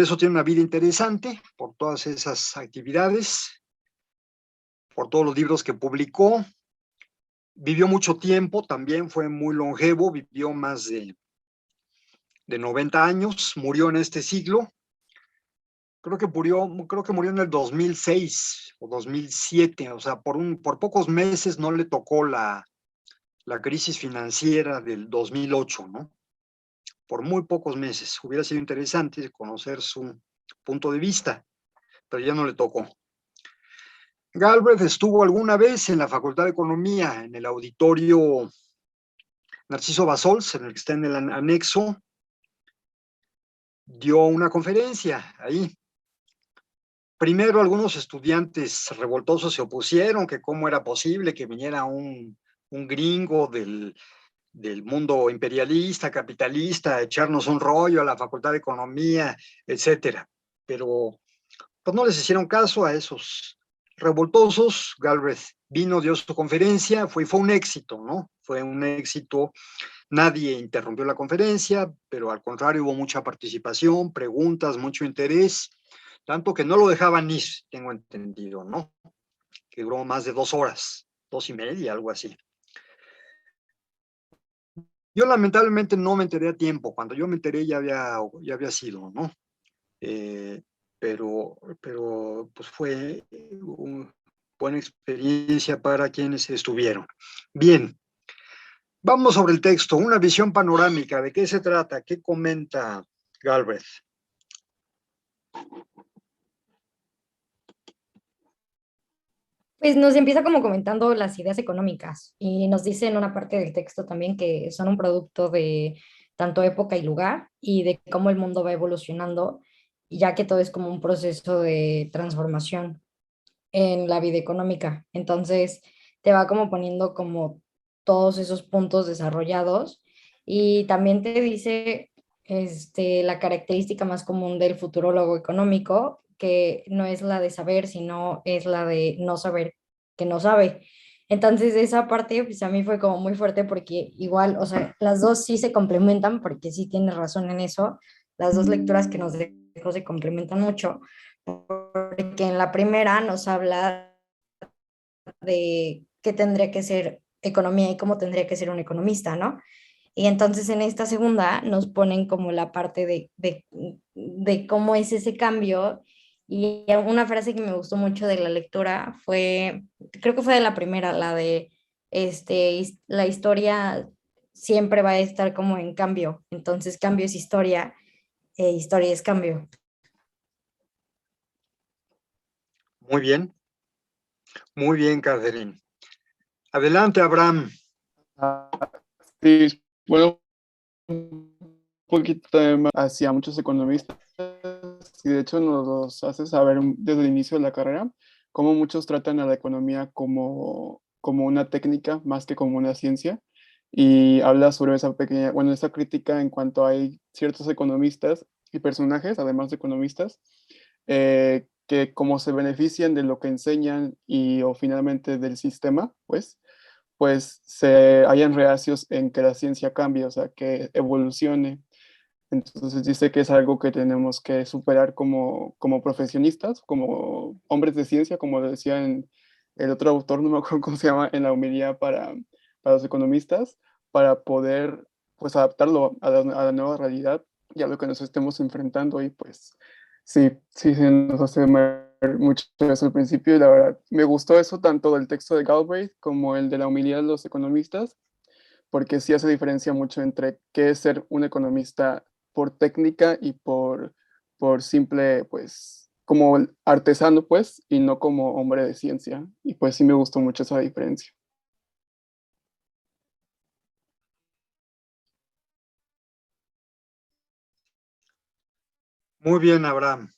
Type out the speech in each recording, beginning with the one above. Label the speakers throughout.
Speaker 1: eso tiene una vida interesante, por todas esas actividades, por todos los libros que publicó. Vivió mucho tiempo, también fue muy longevo, vivió más de 90 años, murió en este siglo. Creo que murió en el 2006 o 2007, o sea, por pocos meses no le tocó la crisis financiera del 2008, ¿no? Por muy pocos meses. Hubiera sido interesante conocer su punto de vista, pero ya no le tocó. Galbraith estuvo alguna vez en la Facultad de Economía, en el auditorio Narciso Bassols, en el que está en el anexo. Dio una conferencia ahí. Primero algunos estudiantes revoltosos se opusieron, que cómo era posible que viniera un gringo del mundo imperialista, capitalista, a echarnos un rollo a la Facultad de Economía, etcétera. Pero pues no les hicieron caso a esos revoltosos. Galbraith vino, dio su conferencia, fue un éxito, ¿no? Fue un éxito. Nadie interrumpió la conferencia, pero al contrario hubo mucha participación, preguntas, mucho interés, tanto que no lo dejaban ir, tengo entendido, ¿no? Que duró más de 2 horas, 2 y media, algo así. Yo lamentablemente no me enteré a tiempo. Cuando yo me enteré ya había sido, ¿no? Pero pues fue una buena experiencia para quienes estuvieron. Bien, vamos sobre el texto. Una visión panorámica. ¿De qué se trata? ¿Qué comenta Galbraith?
Speaker 2: Pues nos empieza como comentando las ideas económicas y nos dice en una parte del texto también que son un producto de tanto época y lugar y de cómo el mundo va evolucionando, ya que todo es como un proceso de transformación en la vida económica. Entonces te va como poniendo como todos esos puntos desarrollados y también te dice la característica más común del futurólogo económico, que no es la de saber, sino es la de no saber que no sabe. Entonces esa parte pues a mí fue como muy fuerte porque igual, o sea, las dos sí se complementan porque sí tienes razón en eso. Las dos lecturas que nos dejó se complementan mucho porque en la primera nos habla de qué tendría que ser economía y cómo tendría que ser un economista, ¿no? Y entonces en esta segunda nos ponen como la parte de cómo es ese cambio. Y una frase que me gustó mucho de la lectura fue, creo que fue de la primera, la de, la historia siempre va a estar como en cambio. Entonces cambio es historia e historia es cambio.
Speaker 1: Muy bien, Catherine. Adelante, Abraham.
Speaker 3: Ah, sí, bueno, un poquito más hacia muchos economistas y de hecho nos los hace saber desde el inicio de la carrera cómo muchos tratan a la economía como una técnica más que como una ciencia y habla sobre esa pequeña, bueno, esa crítica en cuanto hay ciertos economistas y personajes, además de economistas, que como se benefician de lo que enseñan y o finalmente del sistema, pues se hayan reacios en que la ciencia cambie, o sea, que evolucione. Entonces dice que es algo que tenemos que superar como profesionistas, como hombres de ciencia, como decía en el otro autor, no me acuerdo cómo se llama, en la homilía para los economistas, para poder pues adaptarlo a la nueva realidad y a lo que nos estemos enfrentando y pues sí, nos hace ver mucho eso al principio y la verdad me gustó eso tanto del texto de Galbraith como el de la homilía de los economistas, porque sí hace diferencia mucho entre qué es ser un economista por técnica y por simple, pues, como artesano, pues, y no como hombre de ciencia. Y pues sí me gustó mucho esa diferencia.
Speaker 1: Muy bien, Abraham.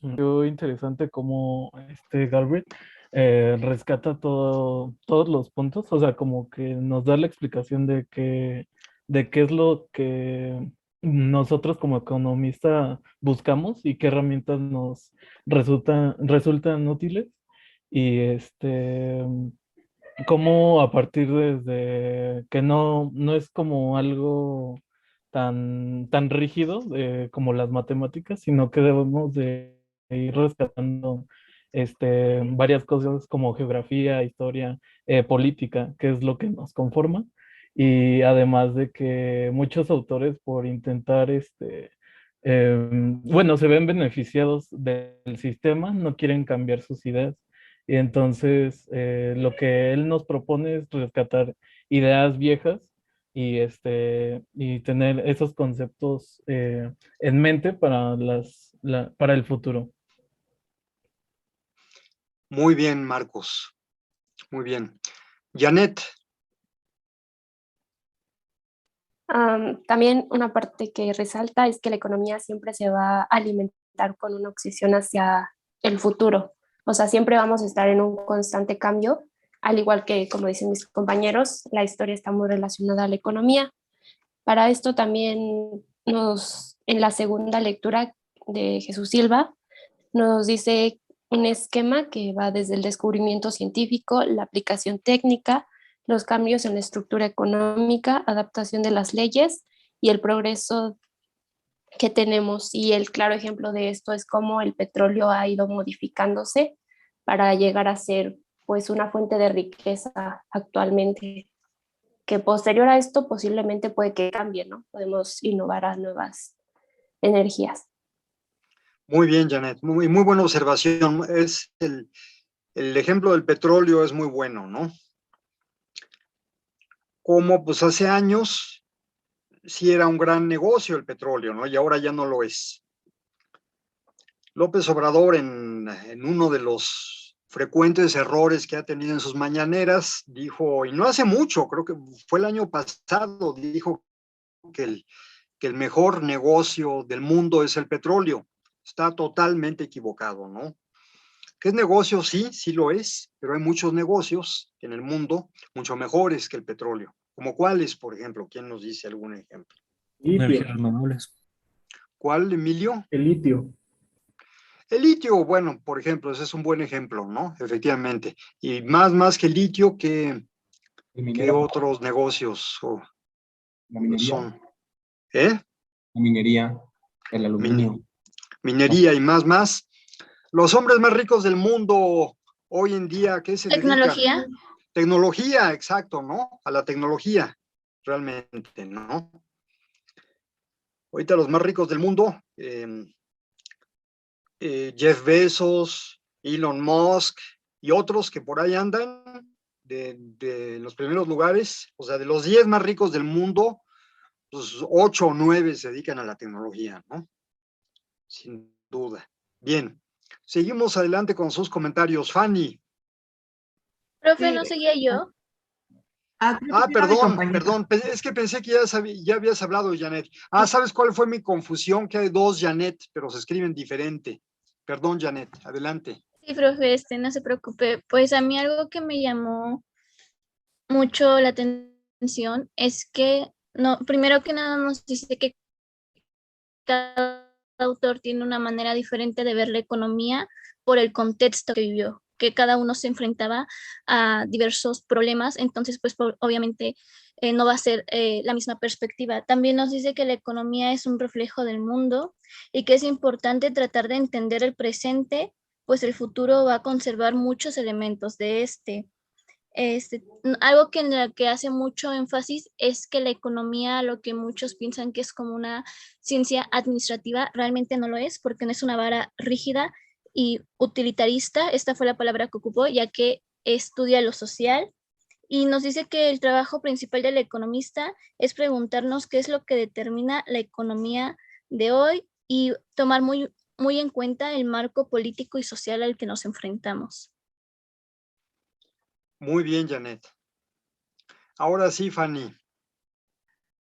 Speaker 4: Yo interesante como Galbraith rescata todos los puntos, o sea, como que nos da la explicación de qué es lo que nosotros como economista buscamos y qué herramientas nos resultan útiles. Y cómo a partir desde que no es como algo tan rígido como las matemáticas, sino que debemos de ir rescatando varias cosas como geografía, historia, política, que es lo que nos conforma. Y además de que muchos autores por intentar, bueno, se ven beneficiados del sistema, no quieren cambiar sus ideas. Y entonces lo que él nos propone es rescatar ideas viejas y tener esos conceptos en mente para el futuro.
Speaker 1: Muy bien, Marcos. Muy bien. Janet.
Speaker 5: También una parte que resalta es que la economía siempre se va a alimentar con una opción hacia el futuro. O sea, siempre vamos a estar en un constante cambio, al igual que, como dicen mis compañeros, la historia está muy relacionada a la economía. Para esto también en la segunda lectura de Jesús Silva, nos dice un esquema que va desde el descubrimiento científico, la aplicación técnica, los cambios en la estructura económica, adaptación de las leyes y el progreso que tenemos. Y el claro ejemplo de esto es cómo el petróleo ha ido modificándose para llegar a ser pues una fuente de riqueza actualmente, que posterior a esto posiblemente puede que cambie, ¿no? Podemos innovar a nuevas energías.
Speaker 1: Muy bien, Janet. Muy buena observación. El ejemplo del petróleo es muy bueno, ¿no? Como pues hace años sí era un gran negocio el petróleo, ¿no? Y ahora ya no lo es. López Obrador, en uno de los frecuentes errores que ha tenido en sus mañaneras, dijo, y no hace mucho, creo que fue el año pasado, dijo que el mejor negocio del mundo es el petróleo. Está totalmente equivocado, ¿no? ¿Qué es negocio? Sí, sí lo es, pero hay muchos negocios en el mundo mucho mejores que el petróleo. ¿Como cuáles, por ejemplo? ¿Quién nos dice algún ejemplo?
Speaker 6: Energías renovables.
Speaker 1: ¿Cuál, Emilio?
Speaker 6: El litio.
Speaker 1: El litio, bueno, por ejemplo, ese es un buen ejemplo, ¿no? Efectivamente. Y más que el litio, ¿qué otros negocios
Speaker 7: La minería.
Speaker 1: son? ¿Eh?
Speaker 7: La minería, el aluminio.
Speaker 1: Minería y más. Los hombres más ricos del mundo hoy en día, ¿qué se dedican?
Speaker 8: Tecnología.
Speaker 1: Tecnología, exacto, ¿no? A la tecnología, realmente, ¿no? Ahorita los más ricos del mundo, Jeff Bezos, Elon Musk y otros que por ahí andan de los primeros lugares, o sea, de los 10 más ricos del mundo, pues 8 o 9 se dedican a la tecnología, ¿no? Sin duda. Bien, seguimos adelante con sus comentarios. Fanny.
Speaker 8: Profe,
Speaker 9: Sí.
Speaker 8: ¿no seguía yo?
Speaker 1: Perdón, es que pensé que ya habías hablado, Janet. ¿Sabes cuál fue mi confusión? Que hay dos Janet, pero se escriben diferente. Perdón, Janet, adelante.
Speaker 8: Sí, profe, no se preocupe. Pues a mí algo que me llamó mucho la atención es que, no, primero que nada nos dice que cada autor tiene una manera diferente de ver la economía por el contexto que vivió, que cada uno se enfrentaba a diversos problemas, entonces pues obviamente no va a ser la misma perspectiva. También nos dice que la economía es un reflejo del mundo y que es importante tratar de entender el presente, pues el futuro va a conservar muchos elementos de este. Algo que en la que hace mucho énfasis es que la economía, lo que muchos piensan que es como una ciencia administrativa, realmente no lo es, porque no es una vara rígida y utilitarista. Esta fue la palabra que ocupó, ya que estudia lo social. Y nos dice que el trabajo principal del economista es preguntarnos qué es lo que determina la economía de hoy y tomar muy en cuenta el marco político y social al que nos enfrentamos.
Speaker 1: Muy bien, Janet. Ahora sí, Fanny.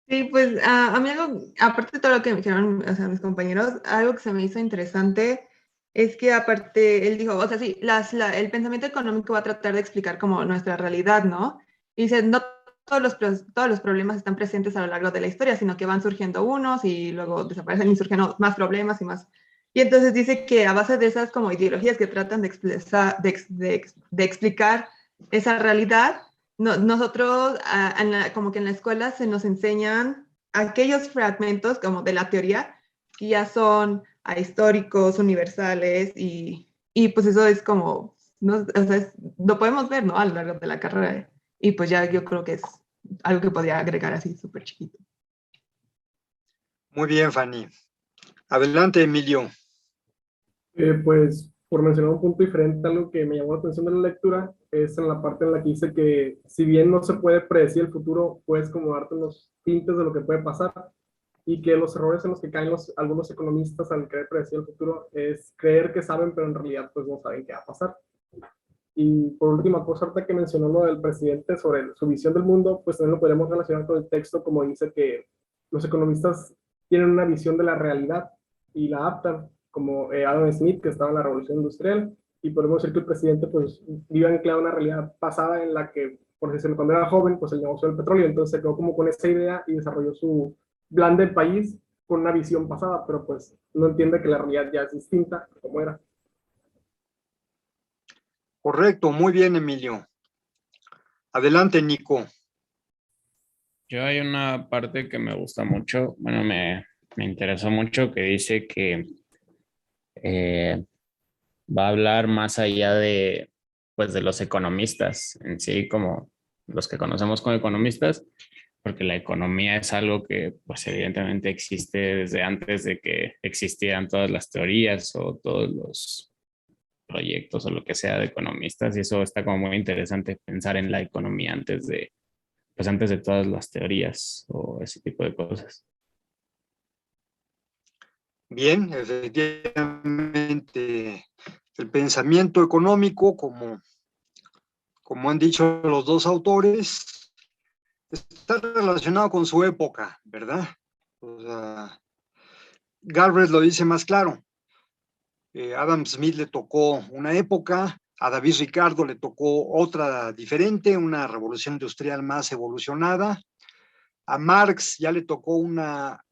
Speaker 9: Sí, pues a mí algo, aparte de todo lo que me dijeron, o sea, mis compañeros, algo que se me hizo interesante es que aparte, él dijo, o sea, sí, el pensamiento económico va a tratar de explicar como nuestra realidad, ¿no? Y dice, no todos los problemas están presentes a lo largo de la historia, sino que van surgiendo unos y luego desaparecen y surgen más problemas y más. Y entonces dice que a base de esas como ideologías que tratan de explicar esa realidad, nosotros como que en la escuela se nos enseñan aquellos fragmentos como de la teoría que ya son ahistóricos, universales y pues eso es como, no, o sea, lo podemos ver, ¿no? A lo largo de la carrera y pues ya yo creo que es algo que podría agregar así súper chiquito.
Speaker 1: Muy bien, Fanny. Adelante, Emilio.
Speaker 10: Pues por mencionar un punto diferente, algo que me llamó la atención de la lectura es en la parte en la que dice que si bien no se puede predecir el futuro, puedes como darte unos tintes de lo que puede pasar y que los errores en los que caen algunos economistas al querer predecir el futuro es creer que saben, pero en realidad pues no saben qué va a pasar. Y por última cosa, ahorita que mencionó lo del presidente sobre su visión del mundo, pues también lo podemos relacionar con el texto como dice que los economistas tienen una visión de la realidad y la adaptan, como Adam Smith, que estaba en la Revolución Industrial, y podemos decir que el presidente pues vive anclado en una realidad pasada en la que, por decirlo, cuando era joven, pues el negocio del petróleo, entonces se quedó como con esa idea y desarrolló su plan del país con una visión pasada, pero pues no entiende que la realidad ya es distinta como era.
Speaker 1: Correcto, muy bien, Emilio. Adelante, Nico.
Speaker 11: Yo hay una parte que me gusta mucho, bueno, me interesó mucho, que dice que va a hablar más allá de, pues, de los economistas en sí, como los que conocemos como economistas, porque la economía es algo que, pues, evidentemente existe desde antes de que existieran todas las teorías o todos los proyectos o lo que sea de economistas, y eso está como muy interesante pensar en la economía antes de, pues, antes de todas las teorías o ese tipo de cosas.
Speaker 1: Bien, efectivamente, el pensamiento económico, como han dicho los dos autores, está relacionado con su época, ¿verdad? O sea, Galbraith lo dice más claro. Adam Smith le tocó una época, a David Ricardo le tocó otra diferente, una revolución industrial más evolucionada. A Marx ya le tocó una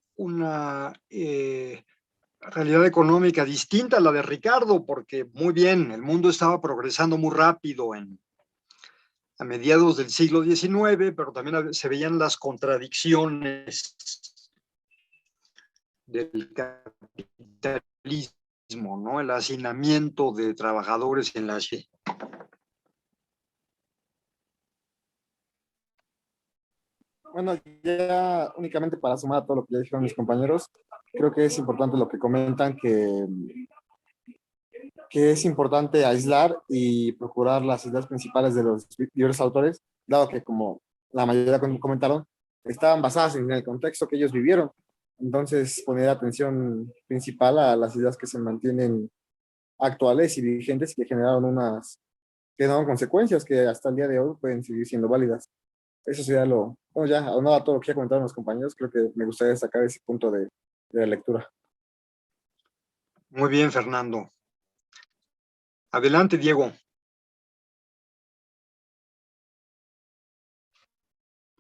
Speaker 1: realidad económica distinta a la de Ricardo, porque muy bien, el mundo estaba progresando muy rápido a mediados del siglo XIX, pero también se veían las contradicciones del capitalismo, ¿no? El hacinamiento de trabajadores en la ciudad.
Speaker 12: Bueno, ya únicamente para sumar a todo lo que ya dijeron mis compañeros, creo que es importante lo que comentan, que es importante aislar y procurar las ideas principales de los diversos autores, dado que, como la mayoría comentaron, estaban basadas en el contexto que ellos vivieron. Entonces, poner atención principal a las ideas que se mantienen actuales y vigentes y que generaron consecuencias que hasta el día de hoy pueden seguir siendo válidas. Eso sería bueno, ya aunado a todo lo que ya comentaron los compañeros, creo que me gustaría destacar ese punto de la lectura.
Speaker 1: Muy bien, Fernando. Adelante, Diego.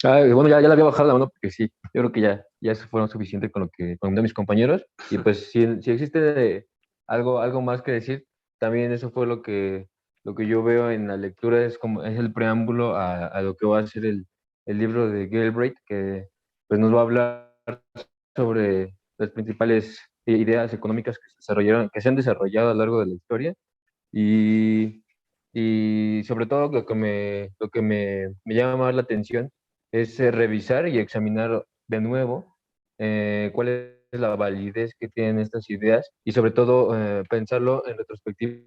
Speaker 13: Bueno, ya le había bajado la mano porque sí, yo creo que ya eso fueron suficiente con lo que comentaron mis compañeros. Y pues si existe algo más que decir, también eso fue lo que yo veo en la lectura, es el preámbulo a lo que va a ser el libro de Galbraith, que pues nos va a hablar sobre las principales ideas económicas que se han desarrollado a lo largo de la historia. Y sobre todo lo que me llama más la atención es revisar y examinar de nuevo cuál es la validez que tienen estas ideas y sobre todo pensarlo en retrospectiva.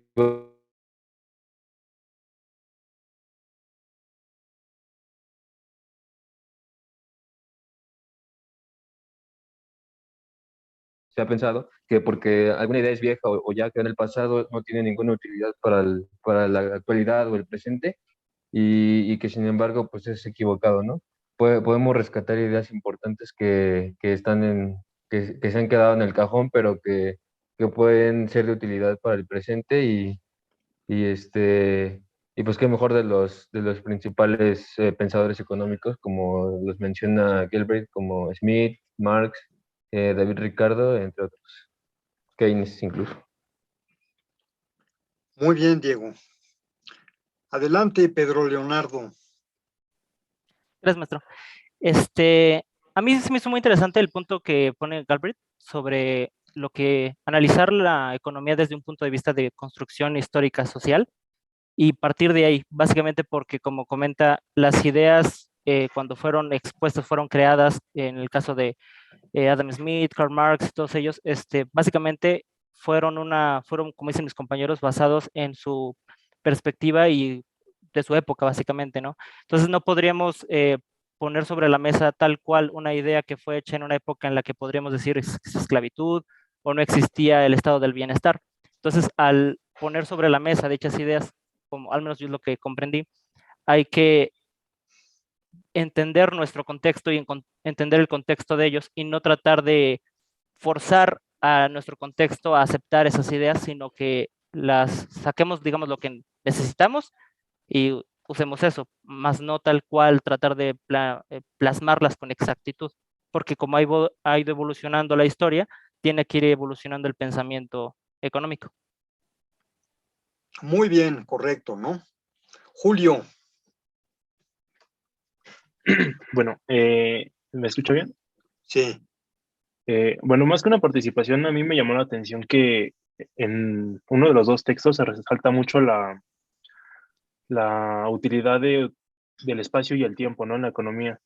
Speaker 13: Se ha pensado que porque alguna idea es vieja o ya quedó en el pasado, no tiene ninguna utilidad para la actualidad o el presente, y que sin embargo pues es equivocado, ¿no? Podemos rescatar ideas importantes que se han quedado en el cajón, pero que pueden ser de utilidad para el presente y pues qué mejor de los principales pensadores económicos, como los menciona Galbraith, como Smith, Marx, David Ricardo, entre otros, Keynes incluso.
Speaker 1: Muy bien, Diego. Adelante, Pedro Leonardo.
Speaker 14: Gracias, maestro. a mí se me hizo muy interesante el punto que pone Galbraith sobre lo que analizar la economía desde un punto de vista de construcción histórica social y partir de ahí, básicamente porque como comenta, las ideas cuando fueron expuestas, fueron creadas, en el caso de Adam Smith, Karl Marx, todos ellos, básicamente fueron, como dicen mis compañeros, basados en su perspectiva y de su época, básicamente, ¿no? Entonces no podríamos poner sobre la mesa tal cual una idea que fue hecha en una época en la que podríamos decir esclavitud o no existía el estado del bienestar. Entonces, al poner sobre la mesa dichas ideas, como al menos yo es lo que comprendí, hay que entender nuestro contexto y entender el contexto de ellos y no tratar de forzar a nuestro contexto a aceptar esas ideas, sino que las saquemos, digamos, lo que necesitamos y usemos eso, más no tal cual tratar de plasmarlas con exactitud, porque como ha ido evolucionando la historia, tiene que ir evolucionando el pensamiento económico.
Speaker 1: Muy bien, correcto, ¿no? Julio.
Speaker 6: Bueno, ¿me escucho bien?
Speaker 1: Sí.
Speaker 6: Bueno, más que una participación, a mí me llamó la atención que en uno de los dos textos se resalta mucho la utilidad del espacio y el tiempo, ¿no? En la economía.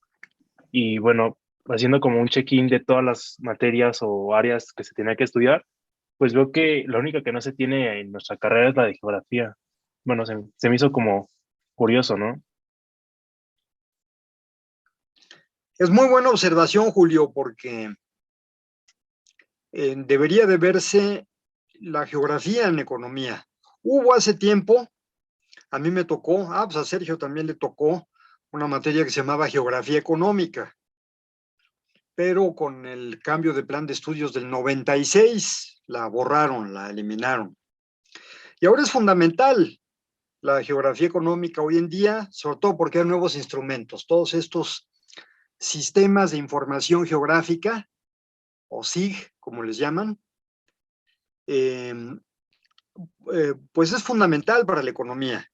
Speaker 6: Y bueno, haciendo como un check-in de todas las materias o áreas que se tenía que estudiar, pues veo que la única que no se tiene en nuestra carrera es la de geografía. Bueno, se me hizo como curioso, ¿no?
Speaker 1: Es muy buena observación, Julio, porque debería de verse la geografía en economía. Hubo hace tiempo, a mí me tocó, pues a Sergio también le tocó una materia que se llamaba geografía económica, pero con el cambio de plan de estudios del 96 la borraron, la eliminaron. Y ahora es fundamental la geografía económica hoy en día, sobre todo porque hay nuevos instrumentos, todos estos sistemas de información geográfica, o SIG, como les llaman, pues es fundamental para la economía.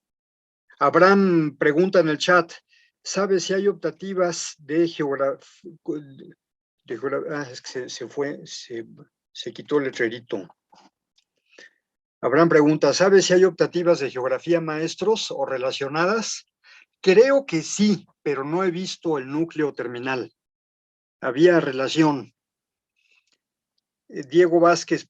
Speaker 1: Abraham pregunta en el chat, ¿sabe si hay optativas de geografía? Es que se quitó el letrerito. Abraham pregunta, ¿sabe si hay optativas de geografía maestros o relacionadas? Creo que sí, pero no he visto el núcleo terminal. Había relación. Diego Vázquez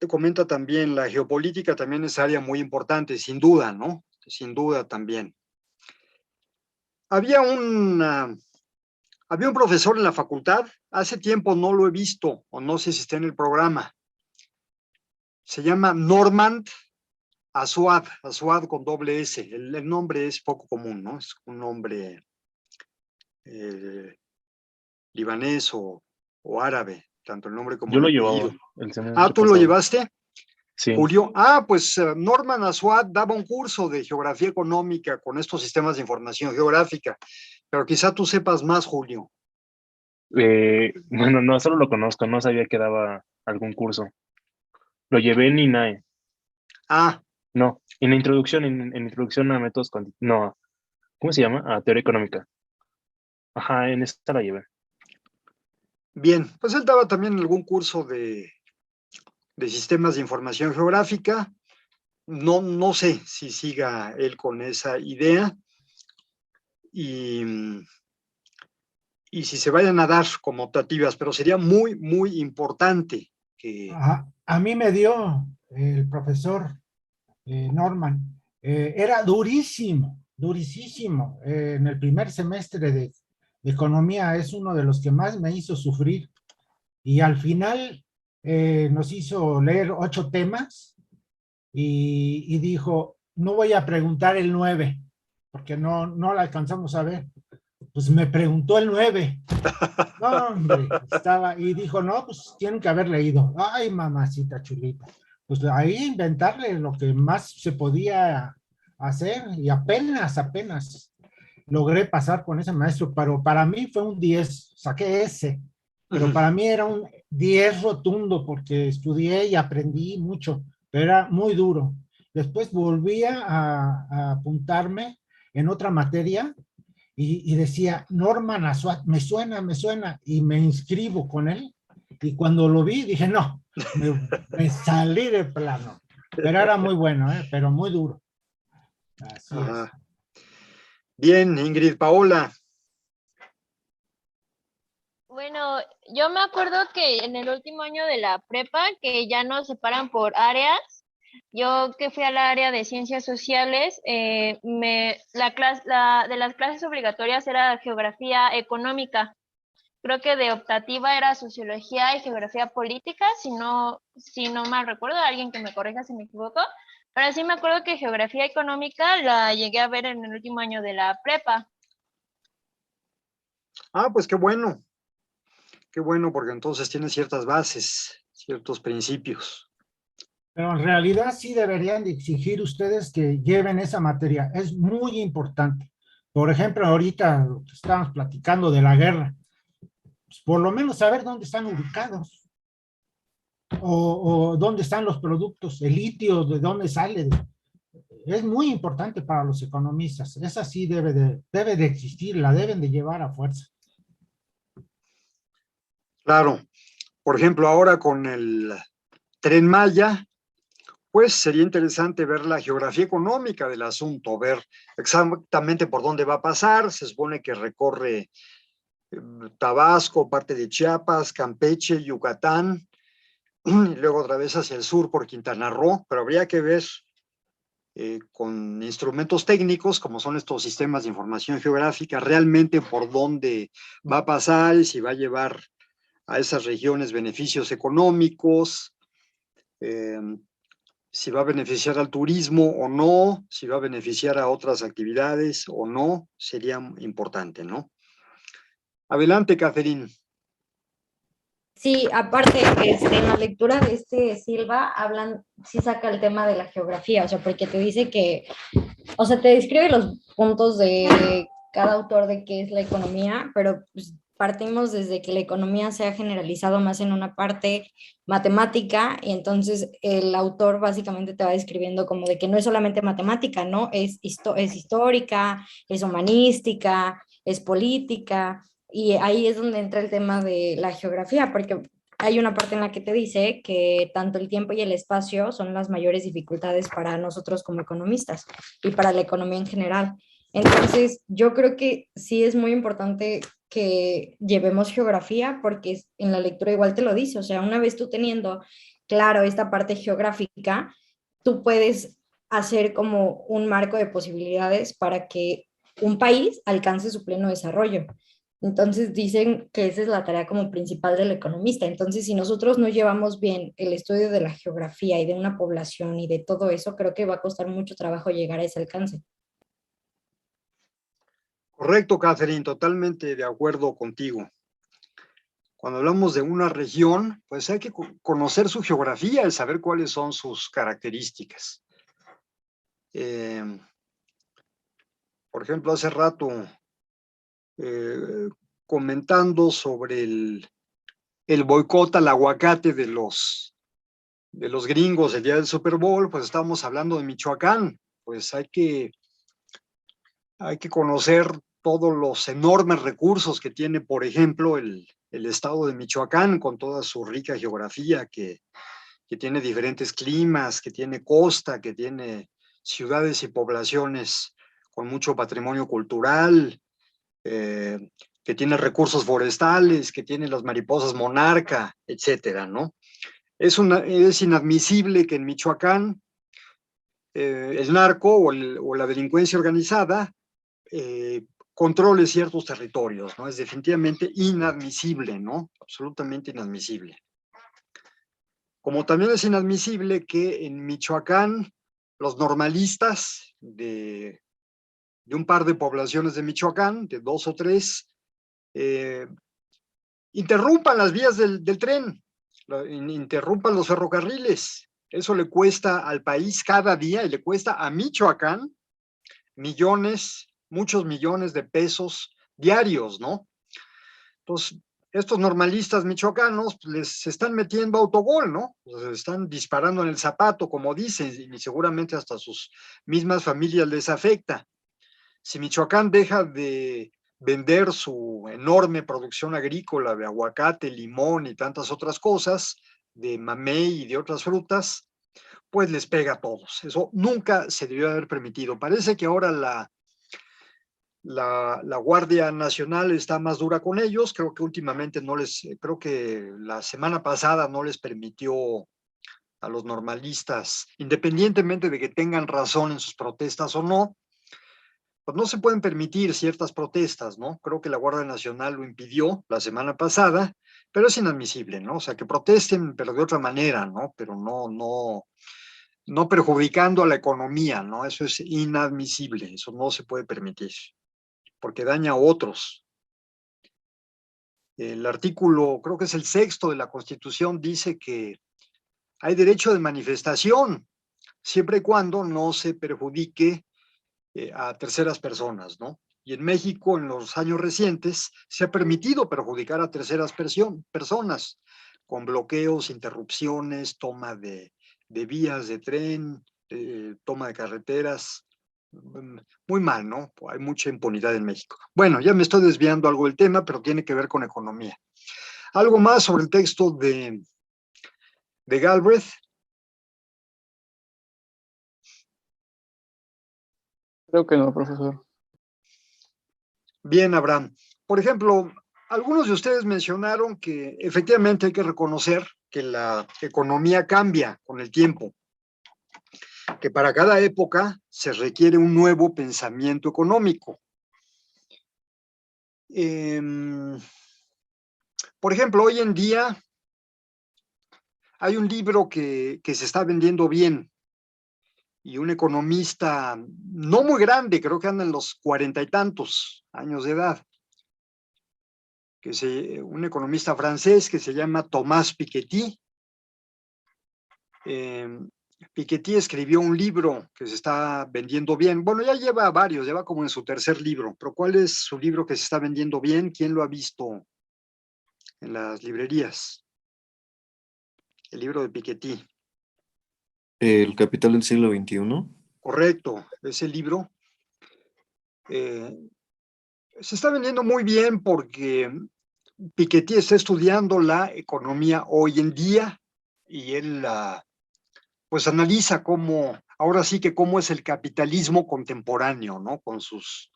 Speaker 1: comenta también, la geopolítica también es área muy importante, sin duda, ¿no? Sin duda también. Había un profesor en la facultad, hace tiempo no lo he visto, o no sé si está en el programa. Se llama Normand Aswad con doble S. El nombre es poco común, ¿no? Es un nombre libanés o árabe, tanto el nombre como
Speaker 6: Yo
Speaker 1: el
Speaker 6: lo
Speaker 1: apellido.
Speaker 6: llevaba.
Speaker 1: ¿Tú lo llevaste?
Speaker 6: Sí.
Speaker 1: Julio. Pues Norman Aswad daba un curso de geografía económica con estos sistemas de información geográfica, pero quizá tú sepas más, Julio.
Speaker 6: Bueno, no, solo lo conozco, no sabía que daba algún curso. Lo llevé en INAE. No, en la introducción, en introducción a métodos no, ¿cómo se llama? A teoría económica. Ajá, en esta la llevé.
Speaker 1: Bien, pues él daba también algún curso de sistemas de información geográfica. No sé si siga él con esa idea y si se vayan a dar como optativas, pero sería muy, muy importante que...
Speaker 15: A mí me dio el profesor Norman, era durísimo, durísimo. En el primer semestre de economía es uno de los que más me hizo sufrir. Y al final nos hizo leer 8 temas y dijo, no voy a preguntar el 9, porque no lo alcanzamos a ver. Pues me preguntó el 9. No, hombre, y dijo, no, pues tienen que haber leído. Ay, mamacita chulita. Pues ahí inventarle lo que más se podía hacer y apenas logré pasar con ese maestro, pero para mí fue un 10, saqué ese, pero para mí era un 10 rotundo porque estudié y aprendí mucho, pero era muy duro. Después volví a apuntarme en otra materia y decía, Norman Azuat, me suena, y me inscribo con él. Y cuando lo vi, dije, no, me salí de plano. Pero era muy bueno, pero muy duro. Así es.
Speaker 1: Bien, Ingrid, Paola.
Speaker 16: Bueno, yo me acuerdo que en el último año de la prepa, que ya nos separan por áreas, yo que fui al área de ciencias sociales, de las clases obligatorias era geografía económica. Creo que de optativa era sociología y geografía política, si no mal recuerdo, alguien que me corrija si me equivoco. Pero sí me acuerdo que geografía económica la llegué a ver en el último año de la prepa.
Speaker 1: Pues qué bueno, porque entonces tiene ciertas bases, ciertos principios.
Speaker 15: Pero en realidad sí deberían de exigir ustedes que lleven esa materia. Es muy importante. Por ejemplo, ahorita estamos platicando de la guerra. Pues por lo menos saber dónde están ubicados. O dónde están los productos, el litio, de dónde sale. Es muy importante para los economistas. Esa sí debe de existir, la deben de llevar a fuerza.
Speaker 1: Claro. Por ejemplo, ahora con el Tren Maya, pues sería interesante ver la geografía económica del asunto, ver exactamente por dónde va a pasar. Se supone que recorre Tabasco, parte de Chiapas, Campeche, Yucatán, y luego otra vez hacia el sur por Quintana Roo, pero habría que ver con instrumentos técnicos, como son estos sistemas de información geográfica, realmente por dónde va a pasar y si va a llevar a esas regiones beneficios económicos, si va a beneficiar al turismo o no, si va a beneficiar a otras actividades o no, sería importante, ¿no? Adelante, Catherine.
Speaker 2: Sí, aparte, en la lectura de Silva sí saca el tema de la geografía, o sea, porque te dice que, o sea, te describe los puntos de cada autor de qué es la economía, pero pues, partimos desde que la economía se ha generalizado más en una parte matemática, y entonces el autor básicamente te va describiendo como de que no es solamente matemática, ¿no? Es histórica, es humanística, es política. Y ahí es donde entra el tema de la geografía, porque hay una parte en la que te dice que tanto el tiempo y el espacio son las mayores dificultades para nosotros como economistas y para la economía en general. Entonces, yo creo que sí es muy importante que llevemos geografía, porque en la lectura igual te lo dice, o sea, una vez tú teniendo claro esta parte geográfica, tú puedes hacer como un marco de posibilidades para que un país alcance su pleno desarrollo. Entonces dicen que esa es la tarea como principal del economista. Entonces, si nosotros no llevamos bien el estudio de la geografía y de una población y de todo eso, creo que va a costar mucho trabajo llegar a ese alcance.
Speaker 1: Correcto, Catherine, totalmente de acuerdo contigo. Cuando hablamos de una región, pues hay que conocer su geografía y saber cuáles son sus características. Por ejemplo, hace rato, comentando sobre el boicot al aguacate de los gringos el día del Super Bowl, pues estábamos hablando de Michoacán. Pues hay que conocer todos los enormes recursos que tiene, por ejemplo, el estado de Michoacán, con toda su rica geografía, que tiene diferentes climas, que tiene costa, que tiene ciudades y poblaciones con mucho patrimonio cultural, que tiene recursos forestales, que tiene las mariposas monarca, etcétera, ¿no? Es inadmisible que en Michoacán el narco o la delincuencia organizada controle ciertos territorios, ¿no? Es definitivamente inadmisible, ¿no? Absolutamente inadmisible. Como también es inadmisible que en Michoacán los normalistas de un par de poblaciones de Michoacán, de 2 o 3, interrumpan las vías del tren, interrumpan los ferrocarriles. Eso le cuesta al país cada día y le cuesta a Michoacán millones, muchos millones de pesos diarios, ¿no? Entonces, estos normalistas michoacanos pues, les están metiendo autogol, ¿no? Pues, están disparando en el zapato, como dicen, y seguramente hasta sus mismas familias les afecta. Si Michoacán deja de vender su enorme producción agrícola de aguacate, limón y tantas otras cosas, de mamey y de otras frutas, pues les pega a todos. Eso nunca se debió haber permitido. Parece que ahora la Guardia Nacional está más dura con ellos. Creo que últimamente creo que la semana pasada no les permitió a los normalistas, independientemente de que tengan razón en sus protestas o no, pues no se pueden permitir ciertas protestas, ¿no? Creo que la Guardia Nacional lo impidió la semana pasada, pero es inadmisible, ¿no? O sea, que protesten, pero de otra manera, ¿no? Pero no perjudicando a la economía, ¿no? Eso es inadmisible, eso no se puede permitir, porque daña a otros. El artículo, creo que es el 6º de la Constitución, dice que hay derecho de manifestación, siempre y cuando no se perjudique a terceras personas, ¿no? Y en México, en los años recientes, se ha permitido perjudicar a terceras personas con bloqueos, interrupciones, toma de vías de tren, toma de carreteras. Muy mal, ¿no? Hay mucha impunidad en México. Bueno, ya me estoy desviando algo del tema, pero tiene que ver con economía. ¿Algo más sobre el texto de Galbraith?
Speaker 3: Creo que no, profesor.
Speaker 1: Bien, Abraham. Por ejemplo, algunos de ustedes mencionaron que efectivamente hay que reconocer que la economía cambia con el tiempo, que para cada época se requiere un nuevo pensamiento económico. Por ejemplo, hoy en día hay un libro que se está vendiendo bien, y un economista no muy grande, creo que anda en los 40 y tantos años de edad, un economista francés que se llama Thomas Piketty. Piketty escribió un libro que se está vendiendo bien. Bueno, ya lleva varios, lleva como en su 3er libro, pero ¿cuál es su libro que se está vendiendo bien? ¿Quién lo ha visto en las librerías? El libro de Piketty.
Speaker 17: El capital del siglo XXI.
Speaker 1: Correcto, ese libro se está vendiendo muy bien porque Piketty está estudiando la economía hoy en día y él pues analiza ahora sí que cómo es el capitalismo contemporáneo, ¿no? Con sus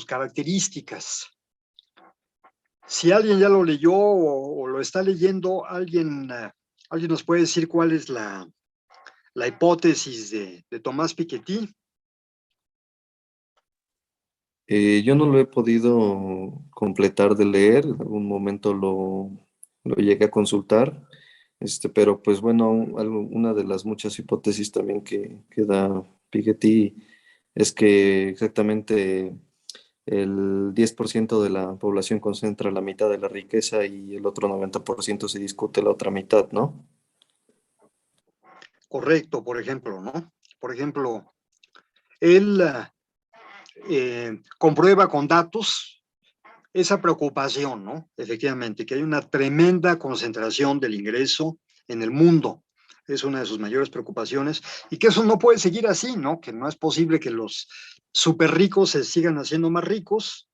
Speaker 1: características. Si alguien ya lo leyó o lo está leyendo, alguien nos puede decir cuál es la hipótesis de Thomas Piketty.
Speaker 17: Yo no lo he podido completar de leer, en algún momento lo llegué a consultar, pero pues bueno, una de las muchas hipótesis también que da Piketty es que exactamente el 10% de la población concentra la mitad de la riqueza y el otro 90% se discute la otra mitad, ¿no?
Speaker 1: Correcto, por ejemplo, ¿no? Por ejemplo, él comprueba con datos esa preocupación, ¿no? Efectivamente, que hay una tremenda concentración del ingreso en el mundo. Es una de sus mayores preocupaciones y que eso no puede seguir así, ¿no? Que no es posible que los súper ricos se sigan haciendo más ricos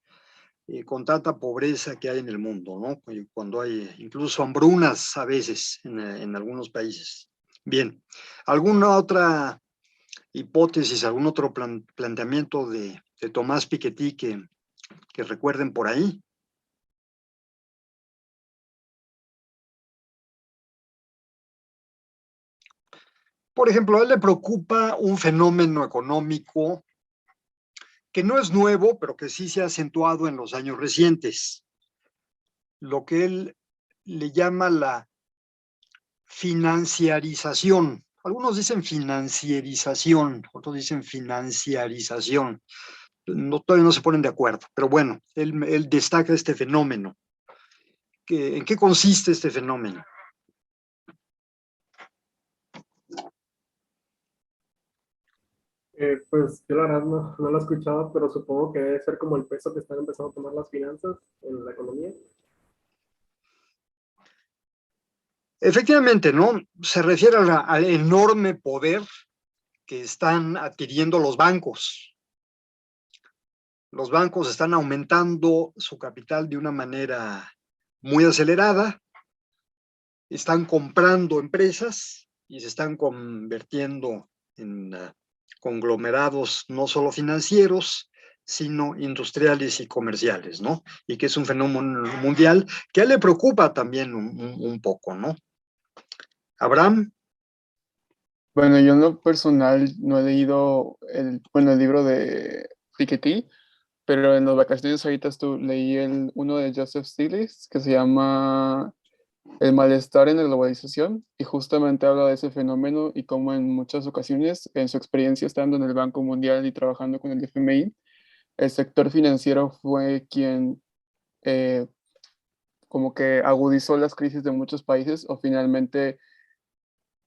Speaker 1: con tanta pobreza que hay en el mundo, ¿no? Cuando hay incluso hambrunas a veces en algunos países. Bien, ¿alguna otra hipótesis, algún otro planteamiento de Thomas Piketty que recuerden por ahí? Por ejemplo, a él le preocupa un fenómeno económico que no es nuevo, pero que sí se ha acentuado en los años recientes. Lo que él le llama la financiarización. Algunos dicen financierización, otros dicen financiarización. Todavía no se ponen de acuerdo, pero bueno, él destaca este fenómeno. ¿En qué consiste este fenómeno?
Speaker 10: Pues yo la verdad no lo he escuchado, pero supongo que debe ser como el peso que están empezando a tomar las finanzas en la economía.
Speaker 1: Efectivamente, ¿no? Se refiere al enorme poder que están adquiriendo los bancos. Los bancos están aumentando su capital de una manera muy acelerada, están comprando empresas y se están convirtiendo en conglomerados no solo financieros, sino industriales y comerciales, ¿no? Y que es un fenómeno mundial que a él le preocupa también un poco, ¿no? Abraham.
Speaker 3: Bueno, yo en lo personal no he leído el libro de Piketty, pero en las vacaciones ahorita leí uno de Joseph Stiglitz que se llama El malestar en la globalización, y justamente habla de ese fenómeno y cómo en muchas ocasiones, en su experiencia estando en el Banco Mundial y trabajando con el FMI, el sector financiero fue quien como que agudizó las crisis de muchos países, o finalmente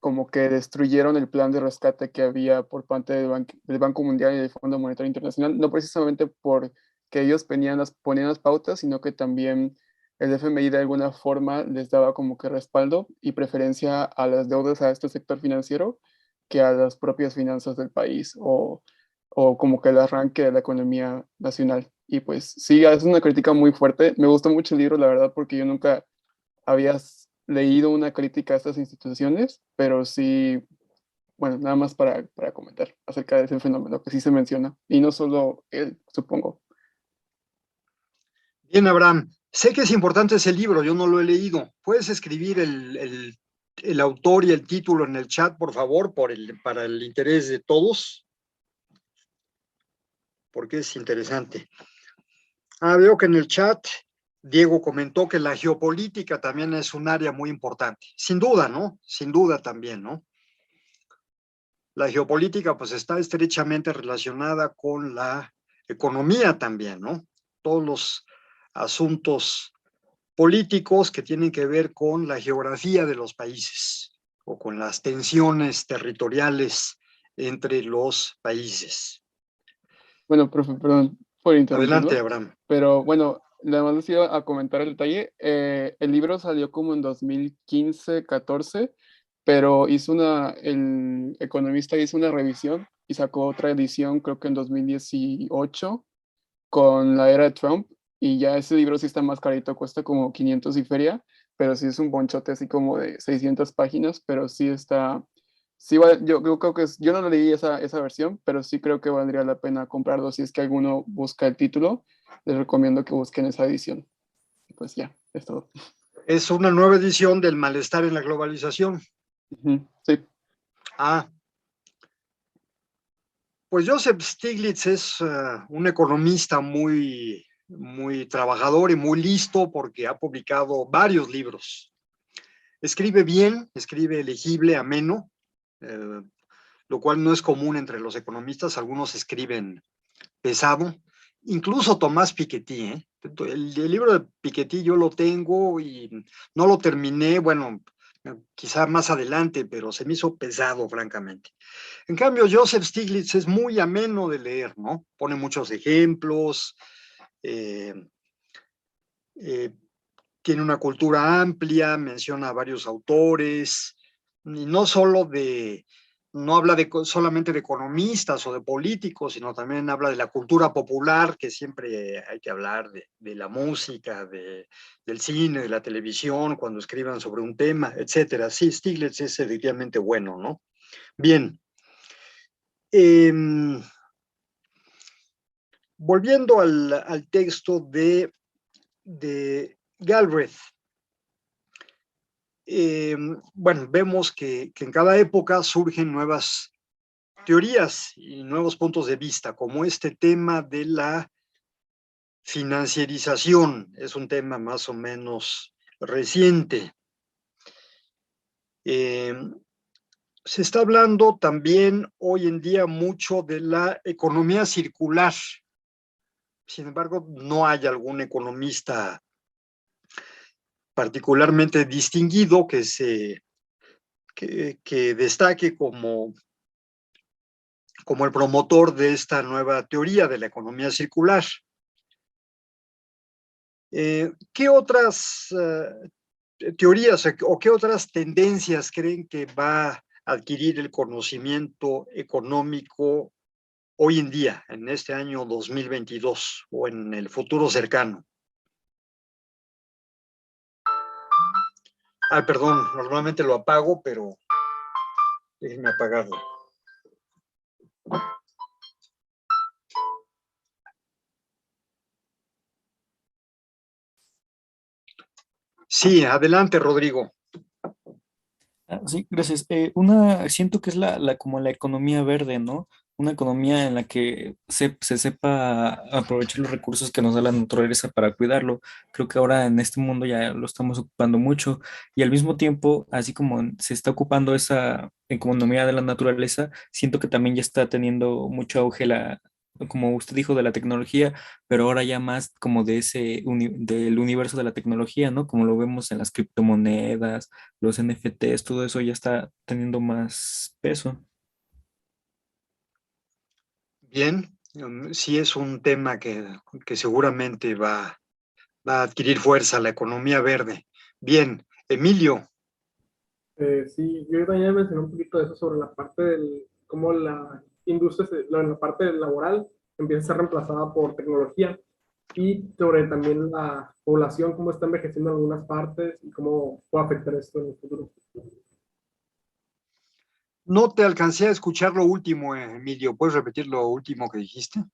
Speaker 3: como que destruyeron el plan de rescate que había por parte del Banco Mundial y del Fondo Monetario Internacional, no precisamente porque ellos ponían las pautas, sino que también el FMI de alguna forma les daba como que respaldo y preferencia a las deudas a este sector financiero que a las propias finanzas del país, o como que el arranque de la economía nacional. Y pues sí, es una crítica muy fuerte. Me gustó mucho el libro, la verdad, porque yo nunca había leído una crítica a estas instituciones, pero sí, bueno, nada más para comentar acerca de ese fenómeno que sí se menciona, y no solo él, supongo.
Speaker 1: Bien, Abraham, sé que es importante ese libro, yo no lo he leído. ¿Puedes escribir el autor y el título en el chat, por favor, para el interés de todos? Porque es interesante. Veo que en el chat Diego comentó que la geopolítica también es un área muy importante. Sin duda, ¿no? Sin duda también, ¿no? La geopolítica pues está estrechamente relacionada con la economía también, ¿no? Todos los asuntos políticos que tienen que ver con la geografía de los países o con las tensiones territoriales entre los países.
Speaker 3: Bueno, profe, perdón por interrumpirlo.
Speaker 1: Adelante, Abraham.
Speaker 3: Pero bueno, nada más les iba a comentar el detalle. El libro salió como en 2015, 14, pero el economista hizo una revisión y sacó otra edición, creo que en 2018, con la era de Trump, y ya ese libro sí está más carito, cuesta como 500 y feria, pero sí es un bonchote así como de 600 páginas, pero sí está, sí yo creo que yo no leí esa versión, pero sí creo que valdría la pena comprarlo si es que alguno busca el título. Les recomiendo que busquen esa edición. Pues ya, es todo.
Speaker 1: Es una nueva edición del malestar en la globalización.
Speaker 3: Sí.
Speaker 1: Pues Joseph Stiglitz es un economista muy, muy trabajador y muy listo porque ha publicado varios libros. Escribe bien, escribe legible, ameno, lo cual no es común entre los economistas. Algunos escriben pesado. Incluso Tomás Piketty, ¿eh? El libro de Piketty yo lo tengo y no lo terminé, bueno, quizá más adelante, pero se me hizo pesado, francamente. En cambio, Joseph Stiglitz es muy ameno de leer, ¿no? Pone muchos ejemplos, tiene una cultura amplia, menciona a varios autores, y no habla solamente de economistas o de políticos, sino también habla de la cultura popular, que siempre hay que hablar de la música, del cine, de la televisión, cuando escriban sobre un tema, etcétera. Sí, Stiglitz es efectivamente bueno, ¿no? Bien. Volviendo al texto de Galbraith, bueno, vemos que en cada época surgen nuevas teorías y nuevos puntos de vista, como este tema de la financiarización, es un tema más o menos reciente. Se está hablando también hoy en día mucho de la economía circular. Sin embargo, no hay algún economista particularmente distinguido que destaque como el promotor de esta nueva teoría de la economía circular. ¿Qué otras teorías o qué otras tendencias creen que va a adquirir el conocimiento económico hoy en día, en este año 2022 o en el futuro cercano? Ah, perdón, normalmente lo apago, pero déjenme apagarlo. Sí, adelante, Rodrigo.
Speaker 18: Sí, gracias. Siento que es como la economía verde, ¿no? Una economía en la que se sepa aprovechar los recursos que nos da la naturaleza para cuidarlo. Creo que ahora en este mundo ya lo estamos ocupando mucho y al mismo tiempo, así como se está ocupando esa economía de la naturaleza, siento que también ya está teniendo mucho auge como usted dijo, de la tecnología, pero ahora ya más como del universo de la tecnología, ¿no? Como lo vemos en las criptomonedas, los NFTs, todo eso ya está teniendo más peso.
Speaker 1: Bien, sí es un tema que seguramente va a adquirir fuerza, la economía verde. Bien, Emilio.
Speaker 10: Sí, yo también mencioné un poquito de eso sobre la parte del, cómo la industria, la parte laboral empieza a ser reemplazada por tecnología y sobre también la población, cómo está envejeciendo en algunas partes y cómo puede afectar esto en el futuro.
Speaker 1: No te alcancé a escuchar lo último, Emilio. ¿Puedes repetir lo último que dijiste?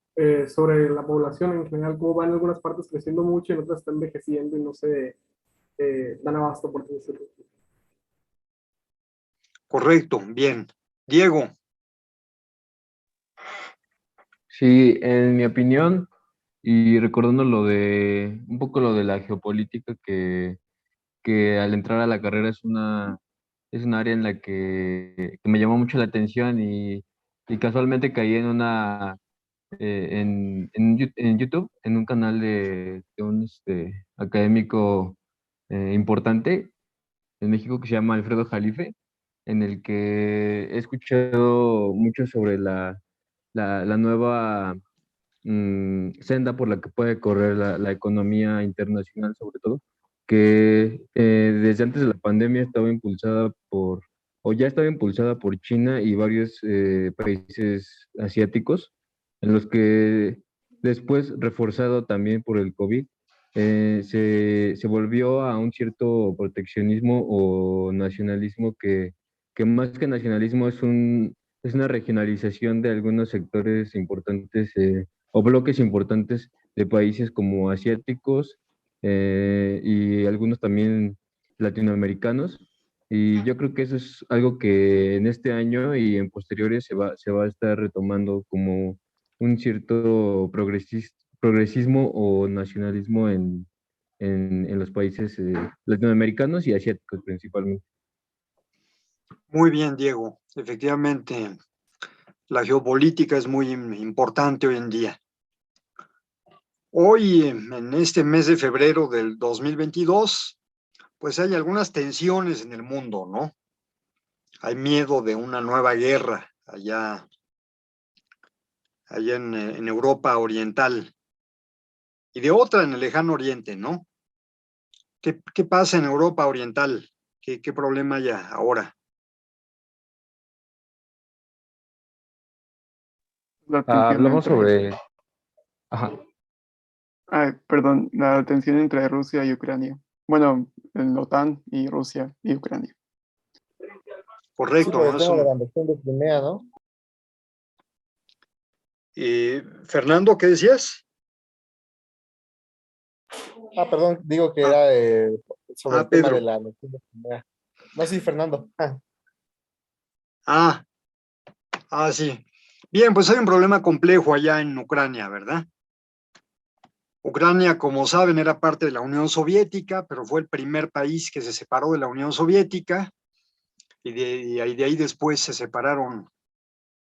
Speaker 10: Sobre la población en general, cómo van en algunas partes creciendo mucho y en otras está envejeciendo y no se dan abasto, por así decirlo.
Speaker 1: Correcto, bien. Diego.
Speaker 13: Sí, en mi opinión, y recordando un poco lo de la geopolítica, que al entrar a la carrera es un área en la que me llamó mucho la atención y casualmente caí en YouTube, en un canal de un académico importante en México que se llama Alfredo Jalife, en el que he escuchado mucho sobre la nueva senda por la que puede correr la economía internacional, sobre todo, que desde antes de la pandemia estaba impulsada o ya estaba impulsada por China y varios países asiáticos, en los que después, reforzado también por el COVID, se volvió a un cierto proteccionismo o nacionalismo que más que nacionalismo es una regionalización de algunos sectores importantes o bloques importantes de países como asiáticos y algunos también latinoamericanos. Y yo creo que eso es algo que en este año y en posteriores se va a estar retomando como un cierto progresismo o nacionalismo en los países latinoamericanos y asiáticos principalmente.
Speaker 1: Muy bien, Diego. Efectivamente, la geopolítica es muy importante hoy en día. Hoy, en este mes de febrero del 2022, pues hay algunas tensiones en el mundo, ¿no? Hay miedo de una nueva guerra allá en Europa Oriental y de otra en el lejano Oriente, ¿no? ¿Qué pasa en Europa Oriental? ¿Qué problema hay ahora?
Speaker 3: La tensión
Speaker 13: Hablamos
Speaker 3: entre,
Speaker 13: sobre... Ajá.
Speaker 3: perdón, la tensión entre Rusia y Ucrania. Bueno, en la OTAN y Rusia y Ucrania.
Speaker 12: Sí,
Speaker 1: Correcto,
Speaker 12: por el
Speaker 1: ¿no?
Speaker 12: tema de la invasión de Crimea, ¿no?
Speaker 1: Fernando, ¿qué decías?
Speaker 12: Ah, perdón, digo que era sobre el tema
Speaker 1: Pedro.
Speaker 12: de la invasión de Crimea. No, sí, Fernando.
Speaker 1: Sí. Bien, pues hay un problema complejo allá en Ucrania, ¿verdad? Ucrania, como saben, era parte de la Unión Soviética, pero fue el primer país que se separó de la Unión Soviética y de ahí después se separaron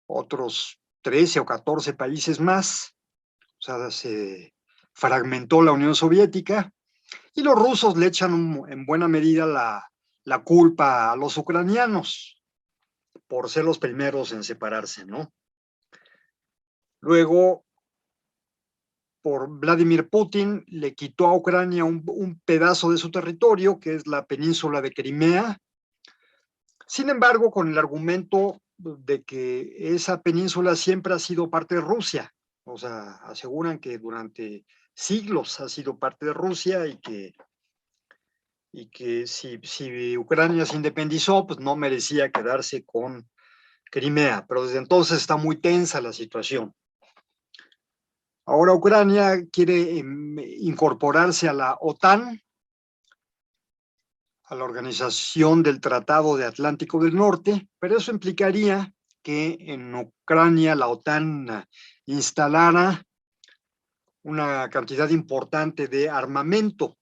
Speaker 1: otros 13 o 14 países más. O sea, se fragmentó la Unión Soviética y los rusos le echan en buena medida la culpa a los ucranianos por ser los primeros en separarse, ¿no? Luego, por Vladimir Putin, le quitó a Ucrania un pedazo de su territorio, que es la península de Crimea. Sin embargo, con el argumento de que esa península siempre ha sido parte de Rusia. O sea, aseguran que durante siglos ha sido parte de Rusia y que si Ucrania se independizó, pues no merecía quedarse con Crimea, pero desde entonces está muy tensa la situación. Ahora Ucrania quiere incorporarse a la OTAN, a la Organización del Tratado de Atlántico del Norte, pero eso implicaría que en Ucrania la OTAN instalara una cantidad importante de armamento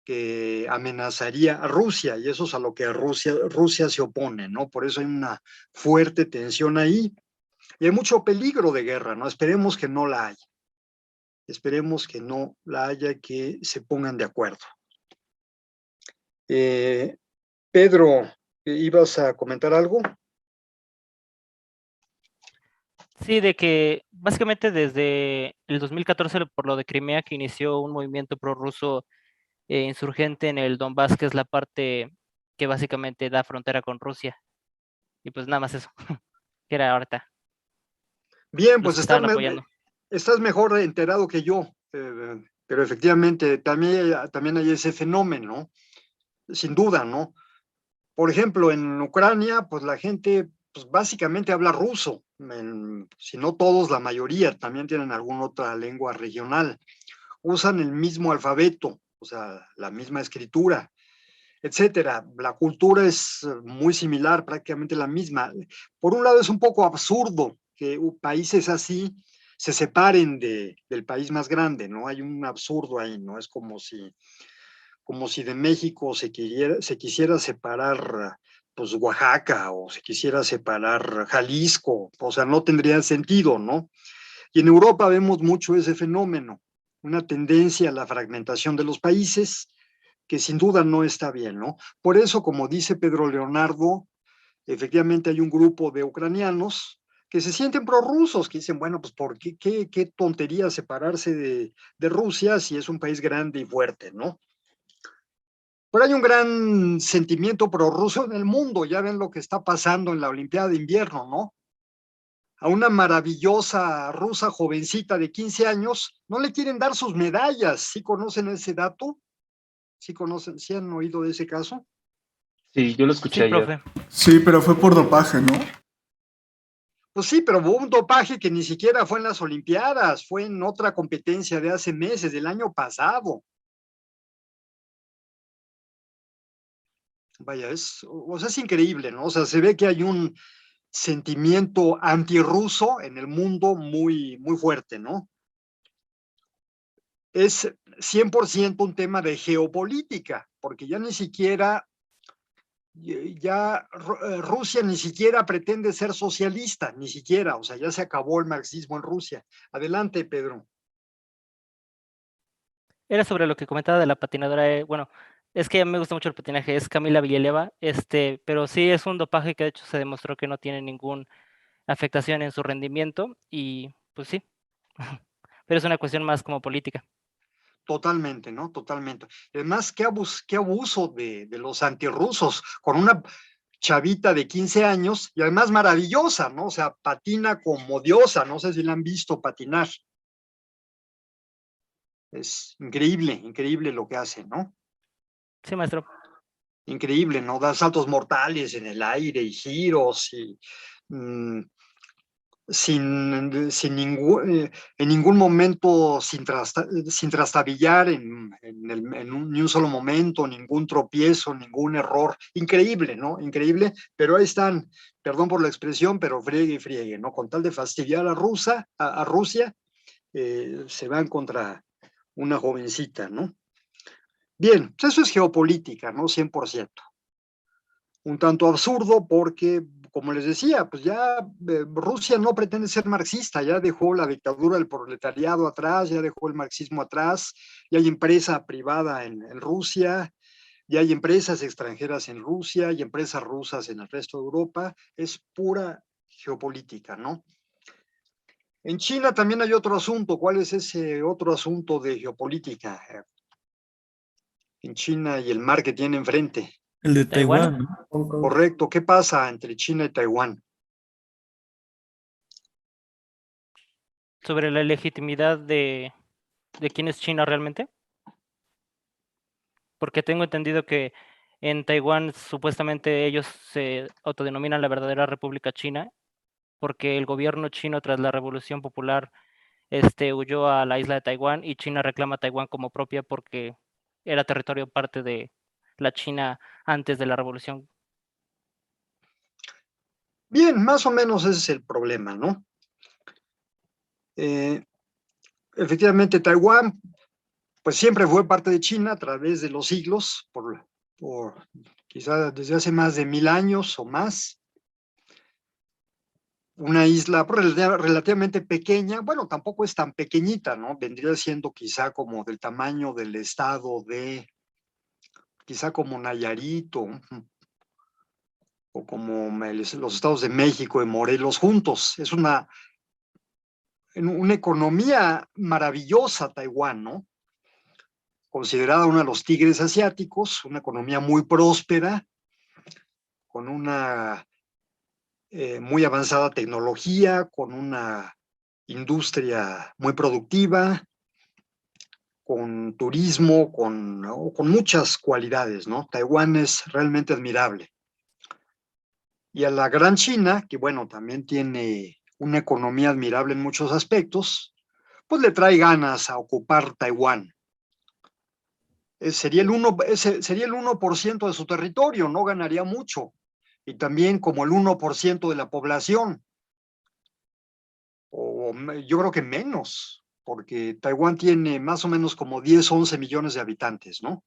Speaker 1: que amenazaría a Rusia, y eso es a lo que Rusia se opone, ¿no? Por eso hay una fuerte tensión ahí, y hay mucho peligro de guerra, ¿no? Esperemos que no la haya. Esperemos que no la haya, que se pongan de acuerdo. Pedro, ¿ibas a comentar algo?
Speaker 14: Sí, de que básicamente desde el 2014, por lo de Crimea, que inició un movimiento prorruso insurgente en el Donbass, que es la parte que básicamente da frontera con Rusia. Y pues nada más eso, que era ahorita.
Speaker 1: Bien,
Speaker 14: Los
Speaker 1: pues
Speaker 14: que estaban apoyando.
Speaker 1: estás mejor enterado que yo, pero efectivamente también hay ese fenómeno, sin duda, ¿no? Por ejemplo, en Ucrania, pues la gente pues básicamente habla ruso, si no todos, la mayoría también tienen alguna otra lengua regional. Usan el mismo alfabeto, o sea, la misma escritura, etcétera. La cultura es muy similar, prácticamente la misma. Por un lado es un poco absurdo que países así se separen del país más grande, ¿no? Hay un absurdo ahí, ¿no? Es como si de México se quisiera separar pues Oaxaca, o se quisiera separar Jalisco, o sea, no tendría sentido, ¿no? Y en Europa vemos mucho ese fenómeno, una tendencia a la fragmentación de los países, que sin duda no está bien, ¿no? Por eso, como dice Pedro Leonardo, efectivamente hay un grupo de ucranianos que se sienten prorrusos, que dicen, bueno, pues ¿por qué tontería separarse de Rusia si es un país grande y fuerte, ¿no? Pero hay un gran sentimiento prorruso en el mundo, ya ven lo que está pasando en la Olimpiada de Invierno, ¿no? A una maravillosa rusa jovencita de 15 años no le quieren dar sus medallas. ¿Sí conocen ese dato? ¿Sí conocen, sí han oído de ese caso?
Speaker 6: Sí, yo lo escuché ayer.
Speaker 14: Profe.
Speaker 3: Sí, pero fue por dopaje, ¿no?
Speaker 1: Pues sí, pero hubo un dopaje que ni siquiera fue en las Olimpiadas, fue en otra competencia de hace meses, del año pasado. Vaya, o sea, es increíble, ¿no? O sea, se ve que hay un sentimiento antirruso en el mundo muy, muy fuerte, ¿no? Es 100% un tema de geopolítica, porque ya ni siquiera, Rusia ni siquiera pretende ser socialista, ni siquiera, o sea, ya se acabó el marxismo en Rusia. Adelante, Pedro.
Speaker 14: Era sobre lo que comentaba de la patinadora. Bueno, es que a mí me gusta mucho el patinaje, es Camila Villeleva, pero sí es un dopaje que de hecho se demostró que no tiene ninguna afectación en su rendimiento y pues sí, pero es una cuestión más como política.
Speaker 1: Totalmente, ¿no? Totalmente. Además, qué abuso de los antirrusos, con una chavita de 15 años y además maravillosa, ¿no? O sea, patina como diosa, no sé si la han visto patinar. Es increíble, increíble lo que hace, ¿no?
Speaker 14: Sí, maestro.
Speaker 1: Increíble, ¿no? Da saltos mortales en el aire y giros y en ningún momento sin trastabillar ni un solo momento, ningún tropiezo, ningún error. Increíble, ¿no? Increíble, pero ahí están, perdón por la expresión, pero friegue y friegue, ¿no? Con tal de fastidiar a Rusia, se van contra una jovencita, ¿no? Bien, pues eso es geopolítica, ¿no? 100%. Un tanto absurdo porque, como les decía, pues ya Rusia no pretende ser marxista, ya dejó la dictadura del proletariado atrás, ya dejó el marxismo atrás, ya hay empresa privada en Rusia, ya hay empresas extranjeras en Rusia y empresas rusas en el resto de Europa, es pura geopolítica, ¿no? En China también hay otro asunto. ¿Cuál es ese otro asunto de geopolítica? En China y el mar que tiene enfrente.
Speaker 18: El de Taiwán, ¿no?
Speaker 1: Correcto. ¿Qué pasa entre China y Taiwán?
Speaker 14: sobre la legitimidad de quién es China realmente. Porque tengo entendido que en Taiwán supuestamente ellos se autodenominan la verdadera República China, porque el gobierno chino tras la Revolución Popular huyó a la isla de Taiwán y China reclama Taiwán como propia porque era territorio parte de la China antes de la revolución.
Speaker 1: Bien, más o menos ese es el problema, ¿no? Efectivamente, Taiwán, pues siempre fue parte de China a través de los siglos, por quizá desde hace más de 1000 años o más. Una isla relativamente pequeña, bueno, tampoco es tan pequeñita, ¿no? Vendría siendo quizá como del tamaño del estado quizá como Nayarit o como los estados de México y Morelos juntos. Es una economía maravillosa Taiwán, ¿no? Considerada uno de los tigres asiáticos, una economía muy próspera, con una muy avanzada tecnología, con una industria muy productiva, con turismo, con muchas cualidades, ¿no? Taiwán es realmente admirable. Y a la Gran China, que bueno, también tiene una economía admirable en muchos aspectos, pues le trae ganas a ocupar Taiwán. Sería el 1% de su territorio, no ganaría mucho. Y también como el 1% de la población. O yo creo que menos, porque Taiwán tiene más o menos como 10, 11 millones de habitantes, ¿no?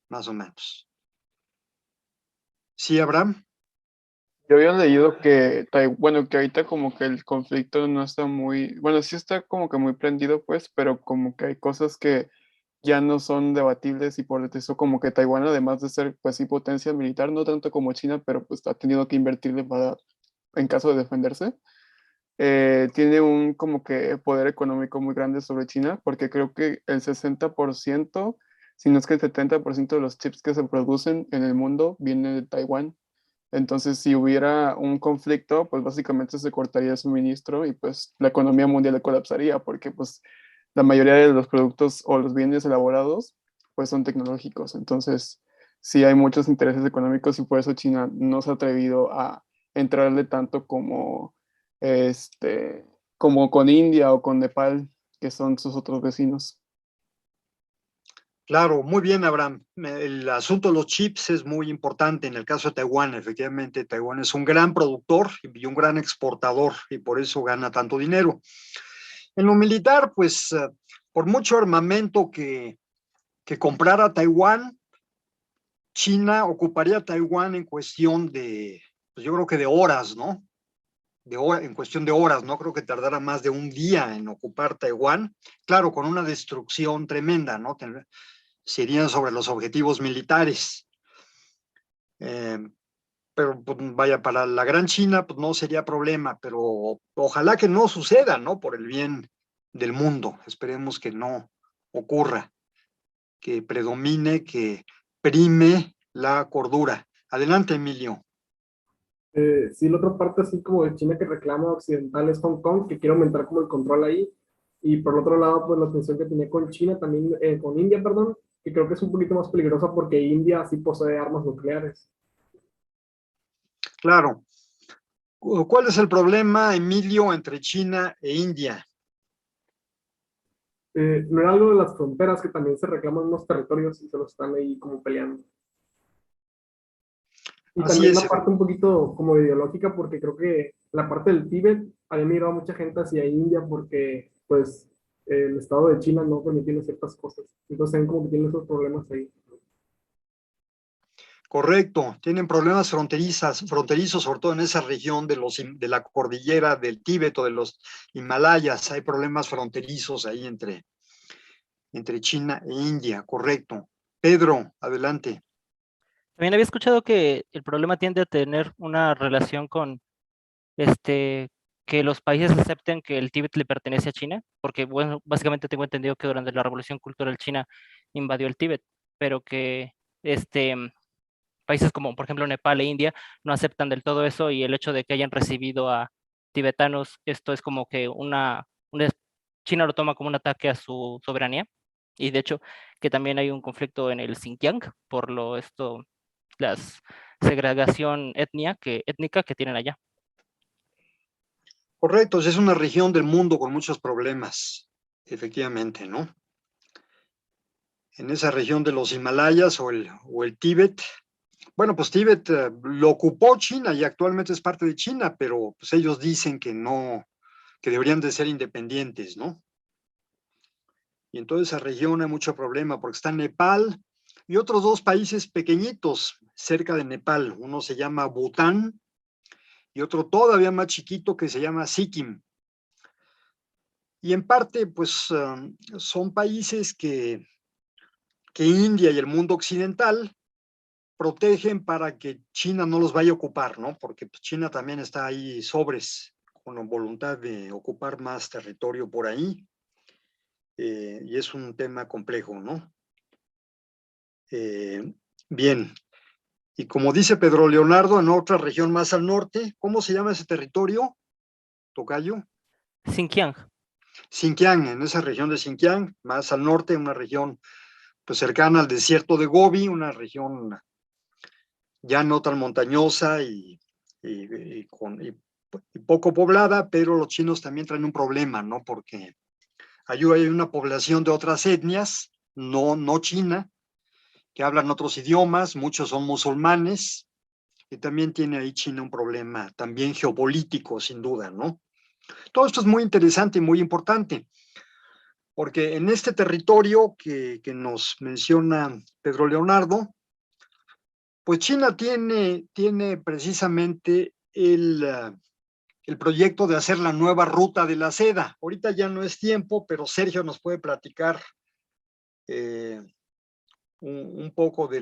Speaker 1: Más o menos. ¿Sí, Abraham?
Speaker 3: Yo había leído que, bueno, que ahorita como que el conflicto no está muy, bueno, sí está como que muy prendido, pues, pero como que hay cosas que ya no son debatibles y por eso como que Taiwán, además de ser, pues sí, potencia militar, no tanto como China, pero pues ha tenido que invertirle en caso de defenderse, tiene un como que poder económico muy grande sobre China, porque creo que el 60%, si no es que el 70% de los chips que se producen en el mundo vienen de Taiwán. Entonces, si hubiera un conflicto, pues básicamente se cortaría el suministro y pues la economía mundial colapsaría porque pues la mayoría de los productos o los bienes elaborados pues son tecnológicos. Entonces, sí hay muchos intereses económicos y por eso China no se ha atrevido a entrarle tanto como con India o con Nepal, que son sus otros vecinos.
Speaker 1: Claro, muy bien, Abraham. El asunto de los chips es muy importante en el caso de Taiwán. Efectivamente, Taiwán es un gran productor y un gran exportador y por eso gana tanto dinero. En lo militar, pues, por mucho armamento que comprara Taiwán, China ocuparía Taiwán en cuestión de, pues yo creo que de horas, ¿no? En cuestión de horas, no creo que tardara más de un día en ocupar Taiwán. Claro, con una destrucción tremenda, ¿no? Serían sobre los objetivos militares. Pero pues, vaya, para la Gran China pues no sería problema, pero ojalá que no suceda, ¿no? Por el bien del mundo. Esperemos que no ocurra, que predomine, que prime la cordura. Adelante, Emilio.
Speaker 10: Sí, la otra parte así como de China que reclama occidental es Hong Kong, que quiere aumentar como el control ahí. Y por otro lado, pues la tensión que tenía con China, también con India, perdón, que creo que es un poquito más peligrosa porque India sí posee armas nucleares.
Speaker 1: Claro. ¿Cuál es el problema, Emilio, entre China e India?
Speaker 10: No era algo de las fronteras que también se reclaman unos territorios y se los están ahí como peleando. Y
Speaker 1: Así
Speaker 10: también
Speaker 1: es.
Speaker 10: la parte un poquito como ideológica, porque creo que la parte del Tíbet había migrado mucha gente hacia India porque pues el estado de China no permitía ciertas cosas. Entonces ven como que tienen esos problemas ahí.
Speaker 1: Correcto, tienen problemas fronterizos, sobre todo en esa región de la cordillera del Tíbet o de los Himalayas. Hay problemas fronterizos ahí entre China e India, correcto. Pedro, adelante.
Speaker 14: También había escuchado que el problema tiende a tener una relación con que los países acepten que el Tíbet le pertenece a China, porque bueno, básicamente tengo entendido que durante la Revolución Cultural China invadió el Tíbet, pero que países como por ejemplo Nepal e India no aceptan del todo eso y el hecho de que hayan recibido a tibetanos, esto es como que una China lo toma como un ataque a su soberanía, y de hecho que también hay un conflicto en el Xinjiang por las segregación étnica que tienen allá.
Speaker 1: Correcto, es una región del mundo con muchos problemas, efectivamente, ¿no? En esa región de los Himalayas o el Tíbet. Bueno, pues Tíbet lo ocupó China y actualmente es parte de China, pero pues ellos dicen que no, que deberían de ser independientes, ¿no? Y en toda esa región hay mucho problema porque está Nepal y otros dos países pequeñitos cerca de Nepal. Uno se llama Bután y otro todavía más chiquito que se llama Sikkim. Y en parte, pues, son países que India y el mundo occidental protegen para que China no los vaya a ocupar, ¿no? Porque pues, China también está ahí sobres, con la voluntad de ocupar más territorio por ahí. Y es un tema complejo, ¿no? Bien. Y como dice Pedro Leonardo, en otra región más al norte, ¿cómo se llama ese territorio, tocayo?
Speaker 14: Xinjiang.
Speaker 1: Xinjiang, en esa región de Xinjiang, más al norte, una región pues cercana al desierto de Gobi, una región ya no tan montañosa y poco poblada, pero los chinos también traen un problema, ¿no? Porque hay una población de otras etnias, no china, que hablan otros idiomas, muchos son musulmanes, y también tiene ahí China un problema también geopolítico, sin duda, ¿no? Todo esto es muy interesante y muy importante, porque en este territorio que nos menciona Pedro Leonardo, pues China tiene precisamente el proyecto de hacer la nueva ruta de la seda. Ahorita ya no es tiempo, pero Sergio nos puede platicar un poco de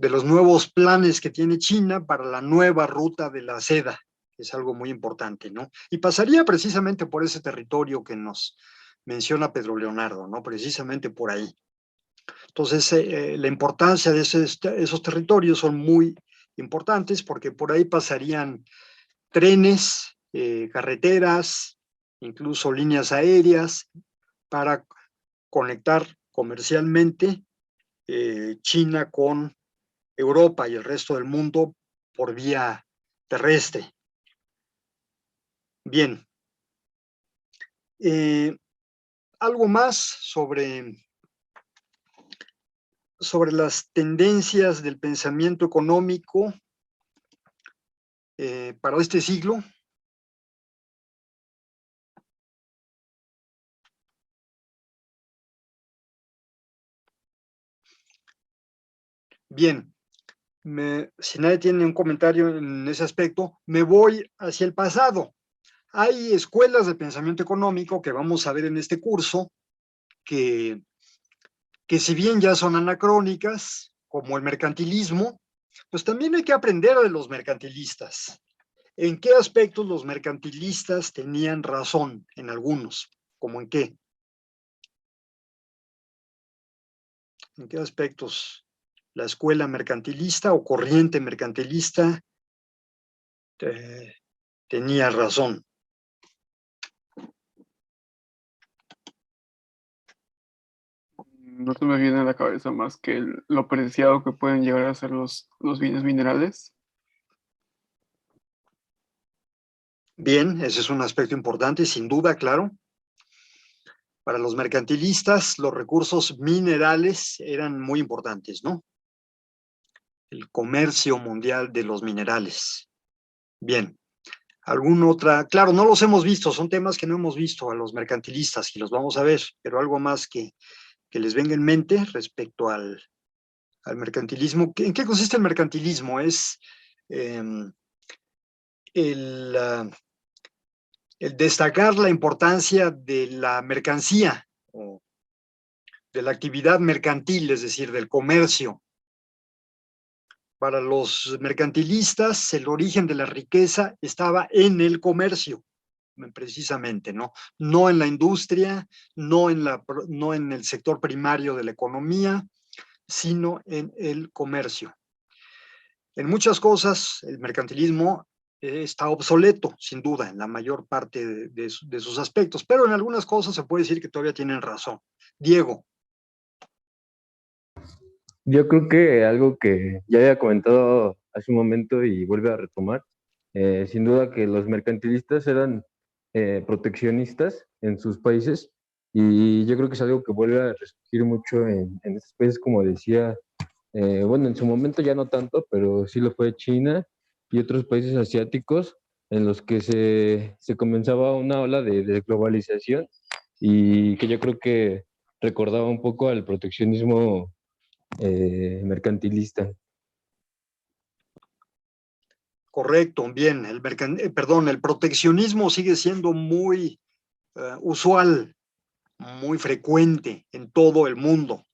Speaker 1: los nuevos planes que tiene China para la nueva ruta de la seda, que es algo muy importante, ¿no? Y pasaría precisamente por ese territorio que nos menciona Pedro Leonardo, ¿no? Precisamente por ahí. Entonces, la importancia de esos territorios son muy importantes porque por ahí pasarían trenes, carreteras, incluso líneas aéreas para conectar comercialmente China con Europa y el resto del mundo por vía terrestre. Bien. Algo más sobre las tendencias del pensamiento económico para este siglo. Bien, si nadie tiene un comentario en ese aspecto, me voy hacia el pasado. Hay escuelas de pensamiento económico que vamos a ver en este curso que si bien ya son anacrónicas, como el mercantilismo, pues también hay que aprender de los mercantilistas. ¿En qué aspectos los mercantilistas tenían razón? En algunos. ¿Cómo en qué? ¿En qué aspectos la escuela mercantilista o corriente mercantilista tenía razón?
Speaker 3: No se me viene a la cabeza más que lo preciado que pueden llegar a ser los bienes minerales.
Speaker 1: Bien, ese es un aspecto importante, sin duda, claro. Para los mercantilistas, los recursos minerales eran muy importantes, ¿no? El comercio mundial de los minerales. Bien. ¿Alguna otra? Claro, no los hemos visto, son temas que no hemos visto a los mercantilistas y los vamos a ver, pero algo más que les venga en mente respecto al mercantilismo. ¿En qué consiste el mercantilismo? Es el destacar la importancia de la mercancía o de la actividad mercantil, es decir, del comercio. Para los mercantilistas, el origen de la riqueza estaba en el comercio, precisamente, ¿no? No en la industria, no en el sector primario de la economía, sino en el comercio. En muchas cosas, el mercantilismo está obsoleto, sin duda, en la mayor parte de sus aspectos, pero en algunas cosas se puede decir que todavía tienen razón. Diego.
Speaker 13: Yo creo que algo que ya había comentado hace un momento y vuelve a retomar, sin duda que los mercantilistas eran proteccionistas en sus países y yo creo que es algo que vuelve a resurgir mucho en estos países, como decía, bueno, en su momento ya no tanto, pero sí lo fue China y otros países asiáticos en los que se comenzaba una ola de globalización y que yo creo que recordaba un poco al proteccionismo mercantilista.
Speaker 1: Correcto, bien. El proteccionismo sigue siendo muy usual, muy frecuente en todo el mundo.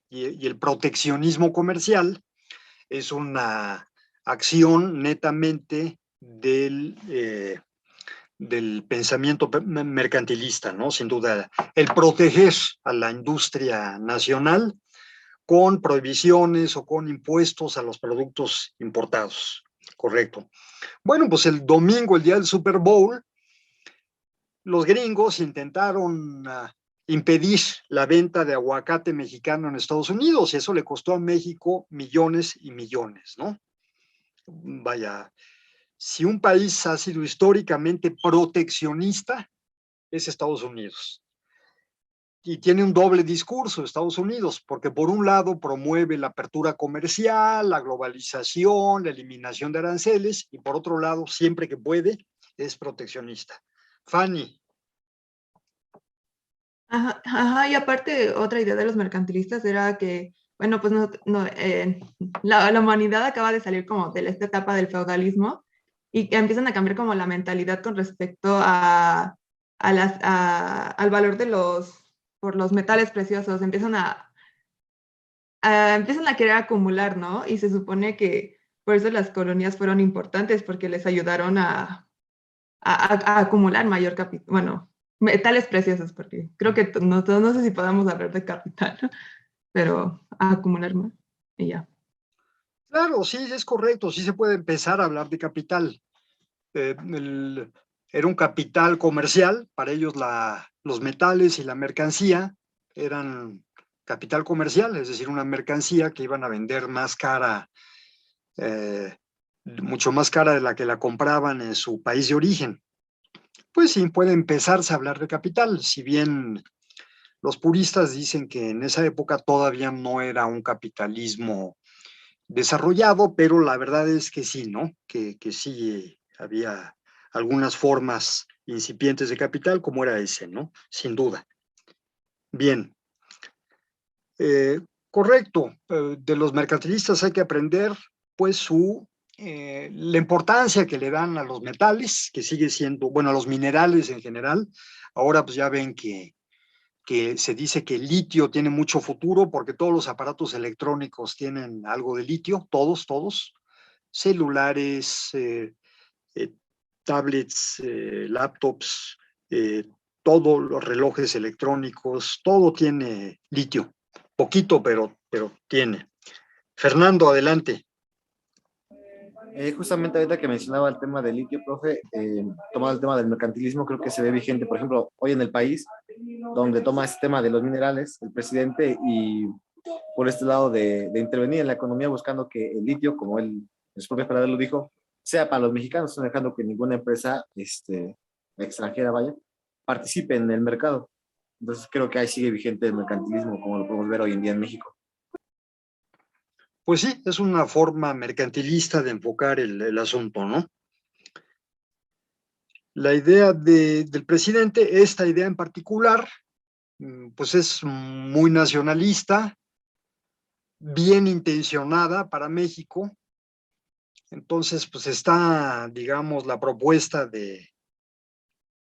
Speaker 1: Y el proteccionismo comercial es una acción netamente del pensamiento mercantilista, ¿no? Sin duda, el proteger a la industria nacional con prohibiciones o con impuestos a los productos importados. Correcto. Bueno, pues el domingo, el día del Super Bowl, los gringos intentaron impedir la venta de aguacate mexicano en Estados Unidos y eso le costó a México millones y millones, ¿no? Vaya, si un país ha sido históricamente proteccionista, es Estados Unidos. Y tiene un doble discurso Estados Unidos, porque por un lado promueve la apertura comercial, la globalización, la eliminación de aranceles, y por otro lado, siempre que puede, es proteccionista. Fanny.
Speaker 9: Ajá, y aparte, otra idea de los mercantilistas era que, bueno, pues la humanidad acaba de salir como de esta etapa del feudalismo y que empiezan a cambiar como la mentalidad con respecto al valor por los metales preciosos, empiezan a querer acumular, ¿no? Y se supone que por eso las colonias fueron importantes, porque les ayudaron a acumular mayor capital, bueno, metales preciosos, porque creo que no sé si podamos hablar de capital, ¿no? Pero a acumular más y ya.
Speaker 1: Claro, sí, es correcto, sí se puede empezar a hablar de capital. Era un capital comercial, para ellos los metales y la mercancía eran capital comercial, es decir, una mercancía que iban a vender más cara, mucho más cara de la que la compraban en su país de origen. Pues sí, puede empezarse a hablar de capital, si bien los puristas dicen que en esa época todavía no era un capitalismo desarrollado, pero la verdad es que sí, ¿no? Que sí había algunas formas incipientes de capital, como era ese, ¿no? Sin duda. Bien. Correcto. De los mercantilistas hay que aprender, pues, la importancia que le dan a los metales, que sigue siendo, bueno, a los minerales en general. Ahora, pues ya ven que se dice que el litio tiene mucho futuro porque todos los aparatos electrónicos tienen algo de litio, todos, celulares, tablets, laptops, todos los relojes electrónicos, todo tiene litio, poquito, pero tiene. Fernando, adelante.
Speaker 12: Justamente ahorita que mencionaba el tema del litio, profe, tomado el tema del mercantilismo, creo que se ve vigente, por ejemplo, hoy en el país, donde toma este tema de los minerales, el presidente, y por este lado de intervenir en la economía buscando que el litio, como él en sus propias palabras lo dijo, sea para los mexicanos, no dejando que ninguna empresa extranjera, vaya, participe en el mercado. Entonces creo que ahí sigue vigente el mercantilismo, como lo podemos ver hoy en día en México.
Speaker 1: Pues sí, es una forma mercantilista de enfocar el asunto, ¿no? La idea del presidente, esta idea en particular, pues es muy nacionalista, bien intencionada para México. Entonces, pues está, digamos, la propuesta de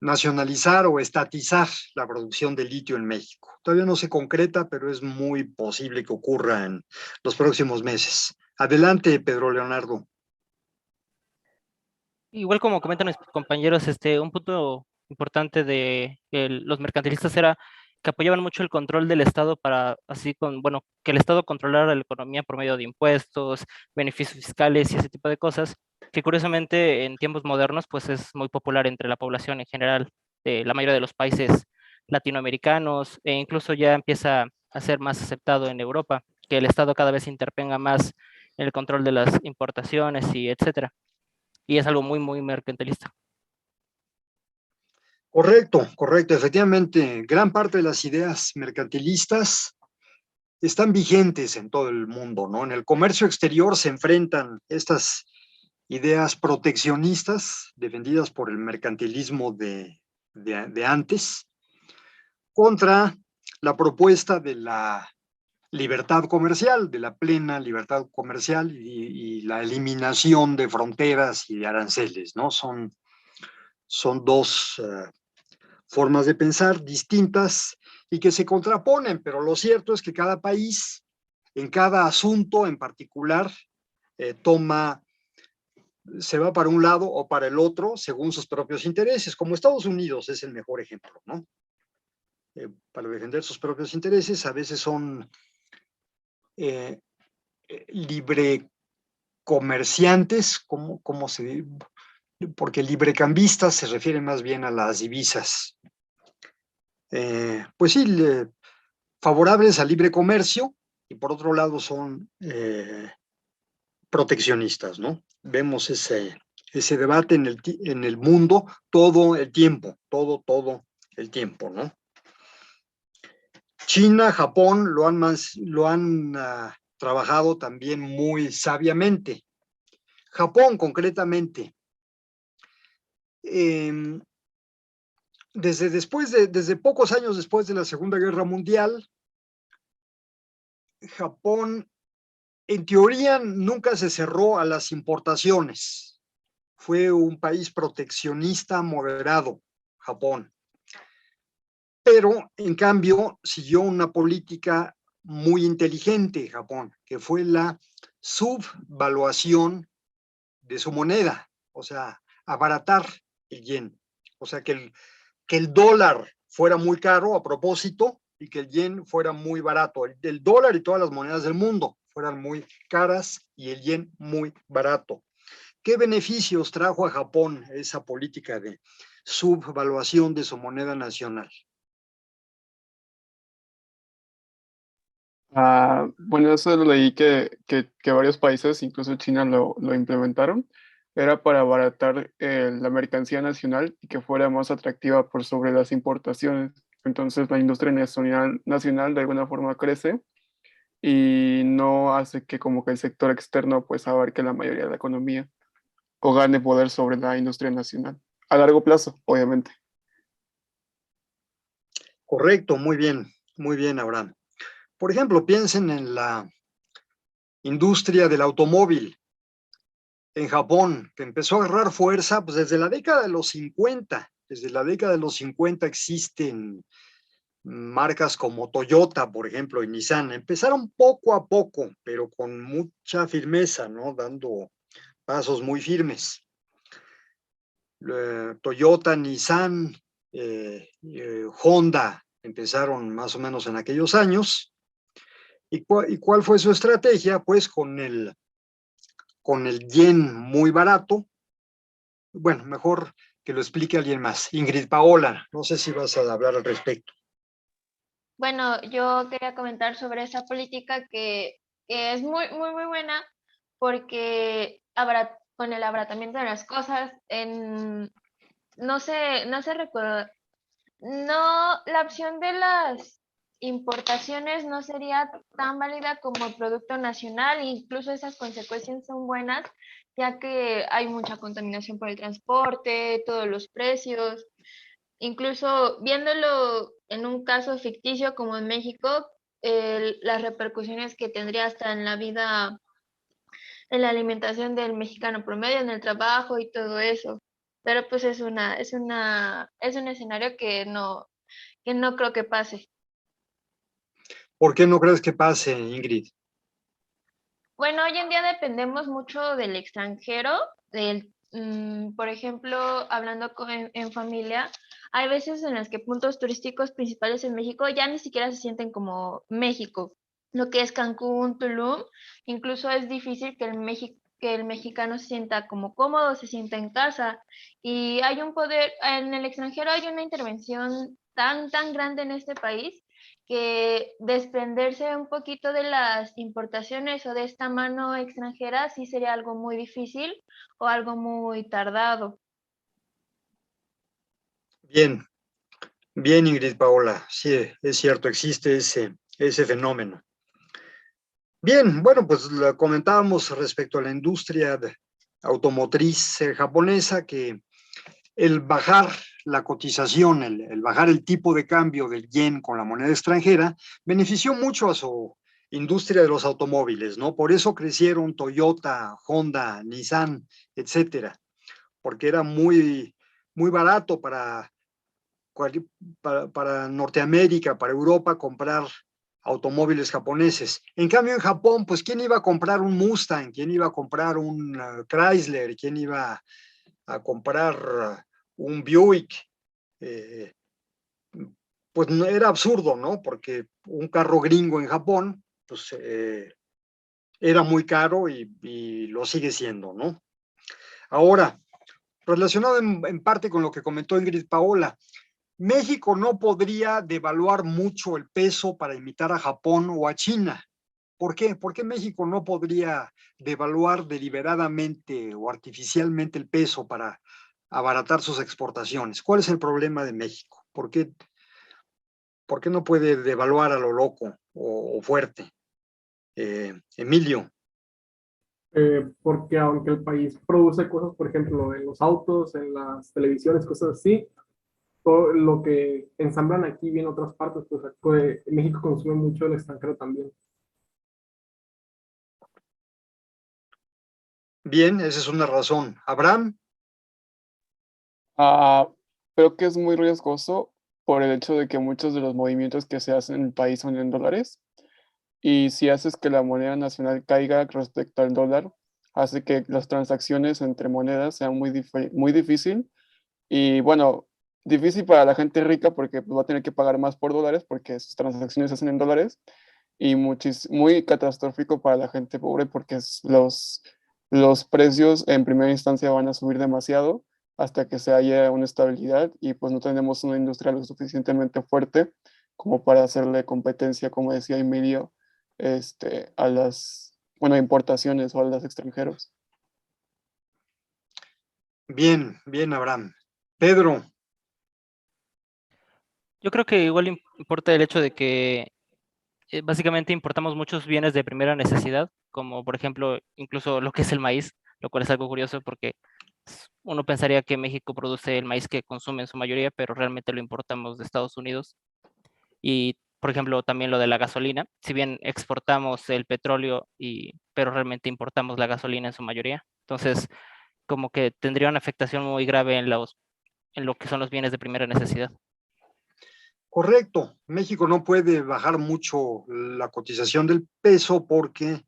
Speaker 1: nacionalizar o estatizar la producción de litio en México. Todavía no se concreta, pero es muy posible que ocurra en los próximos meses. Adelante, Pedro Leonardo.
Speaker 14: Igual como comentan mis compañeros, un punto importante de los mercantilistas era que apoyaban mucho el control del Estado para, así con, bueno, que el Estado controlara la economía por medio de impuestos, beneficios fiscales y ese tipo de cosas, que curiosamente en tiempos modernos pues es muy popular entre la población en general de la mayoría de los países latinoamericanos e incluso ya empieza a ser más aceptado en Europa, que el Estado cada vez intervenga más en el control de las importaciones y etcétera. Y es algo muy, muy mercantilista.
Speaker 1: Correcto, correcto. Efectivamente, gran parte de las ideas mercantilistas están vigentes en todo el mundo, ¿no? En el comercio exterior se enfrentan estas ideas proteccionistas defendidas por el mercantilismo de antes contra la propuesta de la libertad comercial, de la plena libertad comercial y la eliminación de fronteras y de aranceles, ¿no? Son dos formas de pensar distintas y que se contraponen, pero lo cierto es que cada país, en cada asunto en particular, se va para un lado o para el otro según sus propios intereses, como Estados Unidos es el mejor ejemplo, ¿no? Para defender sus propios intereses, a veces son libre comerciantes, como se, porque librecambistas se refiere más bien a las divisas. Pues sí, favorables al libre comercio y por otro lado son proteccionistas, ¿no? Vemos ese debate en el mundo todo el tiempo, todo el tiempo, ¿no? China, Japón lo han trabajado también muy sabiamente. Japón, concretamente, desde pocos años después de la Segunda Guerra Mundial, Japón, en teoría, nunca se cerró a las importaciones. Fue un país proteccionista moderado, Japón. Pero, en cambio, siguió una política muy inteligente, Japón, que fue la subvaluación de su moneda, o sea, abaratar el yen. O sea, que el dólar fuera muy caro a propósito y que el yen fuera muy barato. El dólar y todas las monedas del mundo fueran muy caras y el yen muy barato. ¿Qué beneficios trajo a Japón esa política de subvaluación de su moneda nacional?
Speaker 3: Bueno, eso lo leí que varios países, incluso China, lo implementaron. Era para abaratar la mercancía nacional y que fuera más atractiva por sobre las importaciones. Entonces la industria nacional de alguna forma crece y no hace que como que el sector externo pues abarque la mayoría de la economía o gane poder sobre la industria nacional. A largo plazo, obviamente.
Speaker 1: Correcto, muy bien, Abraham. Por ejemplo, piensen en la industria del automóvil en Japón, que empezó a agarrar fuerza pues, desde la década de los 50. Desde la década de los 50 existen marcas como Toyota, por ejemplo, y Nissan. Empezaron poco a poco, pero con mucha firmeza, ¿no? Dando pasos muy firmes. Toyota, Nissan, Honda empezaron más o menos en aquellos años. ¿Y cuál fue su estrategia? Pues con el yen muy barato. Bueno, mejor que lo explique alguien más. Ingrid Paola, no sé si vas a hablar al respecto.
Speaker 16: Bueno, yo quería comentar sobre esa política que es muy, muy, muy buena porque con el abaratamiento de las cosas, no se recuerda, no, la opción de las importaciones no sería tan válida como el producto nacional, incluso esas consecuencias son buenas, ya que hay mucha contaminación por el transporte, todos los precios. Incluso viéndolo en un caso ficticio como en México, las repercusiones que tendría hasta en la vida, en la alimentación del mexicano promedio, en el trabajo y todo eso. Pero pues es un escenario que no creo que pase.
Speaker 1: ¿Por qué no crees que pase, Ingrid?
Speaker 16: Bueno, hoy en día dependemos mucho del extranjero, por ejemplo, hablando en familia, hay veces en las que puntos turísticos principales en México ya ni siquiera se sienten como México. Lo que es Cancún, Tulum, incluso es difícil que el mexicano se sienta como cómodo, se sienta en casa. Y hay un poder, en el extranjero hay una intervención tan grande en este país que desprenderse un poquito de las importaciones o de esta mano extranjera sí sería algo muy difícil o algo muy tardado.
Speaker 1: Bien, bien, Ingrid Paola. Sí, es cierto, existe ese fenómeno. Bien, bueno, pues lo comentábamos respecto a la industria automotriz japonesa, que el bajar la cotización, el bajar el tipo de cambio del yen con la moneda extranjera, benefició mucho a su industria de los automóviles, ¿no? Por eso crecieron Toyota, Honda, Nissan, etcétera, porque era muy barato para Norteamérica, para Europa, comprar automóviles japoneses. En cambio, en Japón, pues, ¿quién iba a comprar un Mustang? ¿Quién iba a comprar un Chrysler? ¿Quién iba a comprar un Buick? Eh, pues no, era absurdo, ¿no? Porque un carro gringo en Japón, pues era muy caro y lo sigue siendo, ¿no? Ahora, relacionado en parte con lo que comentó Ingrid Paola, México no podría devaluar mucho el peso para imitar a Japón o a China. ¿Por qué? ¿Por qué México no podría devaluar deliberadamente o artificialmente el peso para abaratar sus exportaciones? ¿Cuál es el problema de México? ¿Por qué no puede devaluar a lo loco o fuerte? Emilio.
Speaker 10: Porque aunque el país produce cosas, por ejemplo, en los autos, en las televisiones, cosas así, todo lo que ensamblan aquí viene en otras partes, pues México consume mucho el extranjero también.
Speaker 1: Bien, esa es una razón. Abraham.
Speaker 3: Creo que es muy riesgoso por el hecho de que muchos de los movimientos que se hacen en el país son en dólares. Y si haces que la moneda nacional caiga respecto al dólar, hace que las transacciones entre monedas sean muy difícil. Y bueno, difícil para la gente rica porque pues, va a tener que pagar más por dólares porque sus transacciones se hacen en dólares. Y muy catastrófico para la gente pobre porque los precios en primera instancia van a subir demasiado hasta que se haya una estabilidad y pues no tenemos una industria lo suficientemente fuerte como para hacerle competencia, como decía Emilio, a las, bueno, importaciones o a los extranjeros.
Speaker 1: Bien, bien, Abraham. Pedro.
Speaker 14: Yo creo que igual importa el hecho de que básicamente importamos muchos bienes de primera necesidad, como por ejemplo incluso lo que es el maíz, lo cual es algo curioso porque uno pensaría que México produce el maíz que consume en su mayoría, pero realmente lo importamos de Estados Unidos. Y por ejemplo también lo de la gasolina, si bien exportamos el petróleo, pero realmente importamos la gasolina en su mayoría. Entonces, como que tendría una afectación muy grave en lo que son los bienes de primera necesidad.
Speaker 1: Correcto. México no puede bajar mucho la cotización del peso porque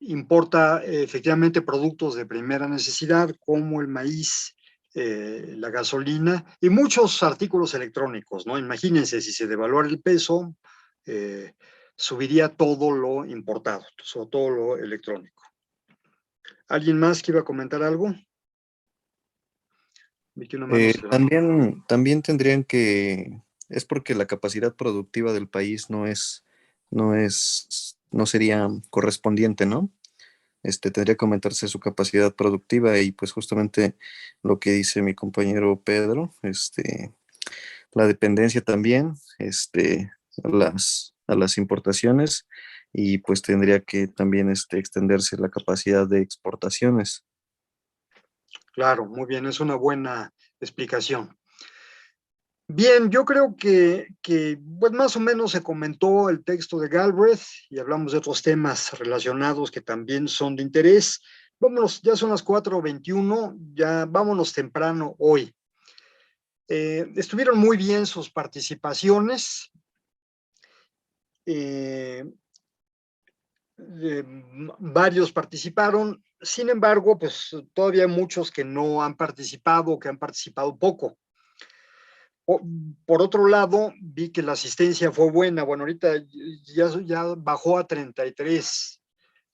Speaker 1: importa efectivamente productos de primera necesidad como el maíz, la gasolina y muchos artículos electrónicos, ¿no? Imagínense, si se devaluara el peso, subiría todo lo importado, sobre todo lo electrónico. ¿Alguien más que iba a comentar algo?
Speaker 17: También tendrían que, es porque la capacidad productiva del país no sería correspondiente, ¿no? Tendría que aumentarse su capacidad productiva y pues justamente lo que dice mi compañero Pedro, la dependencia también, a las importaciones y pues tendría que también extenderse la capacidad de exportaciones.
Speaker 1: Claro, muy bien, es una buena explicación. Bien, yo creo que pues más o menos se comentó el texto de Galbraith y hablamos de otros temas relacionados que también son de interés. Vámonos, ya son las 4:21, ya vámonos temprano hoy. Estuvieron muy bien sus participaciones. Varios participaron, sin embargo, pues todavía hay muchos que no han participado, que han participado poco. Por otro lado, vi que la asistencia fue buena. Bueno, ahorita ya bajó a 33,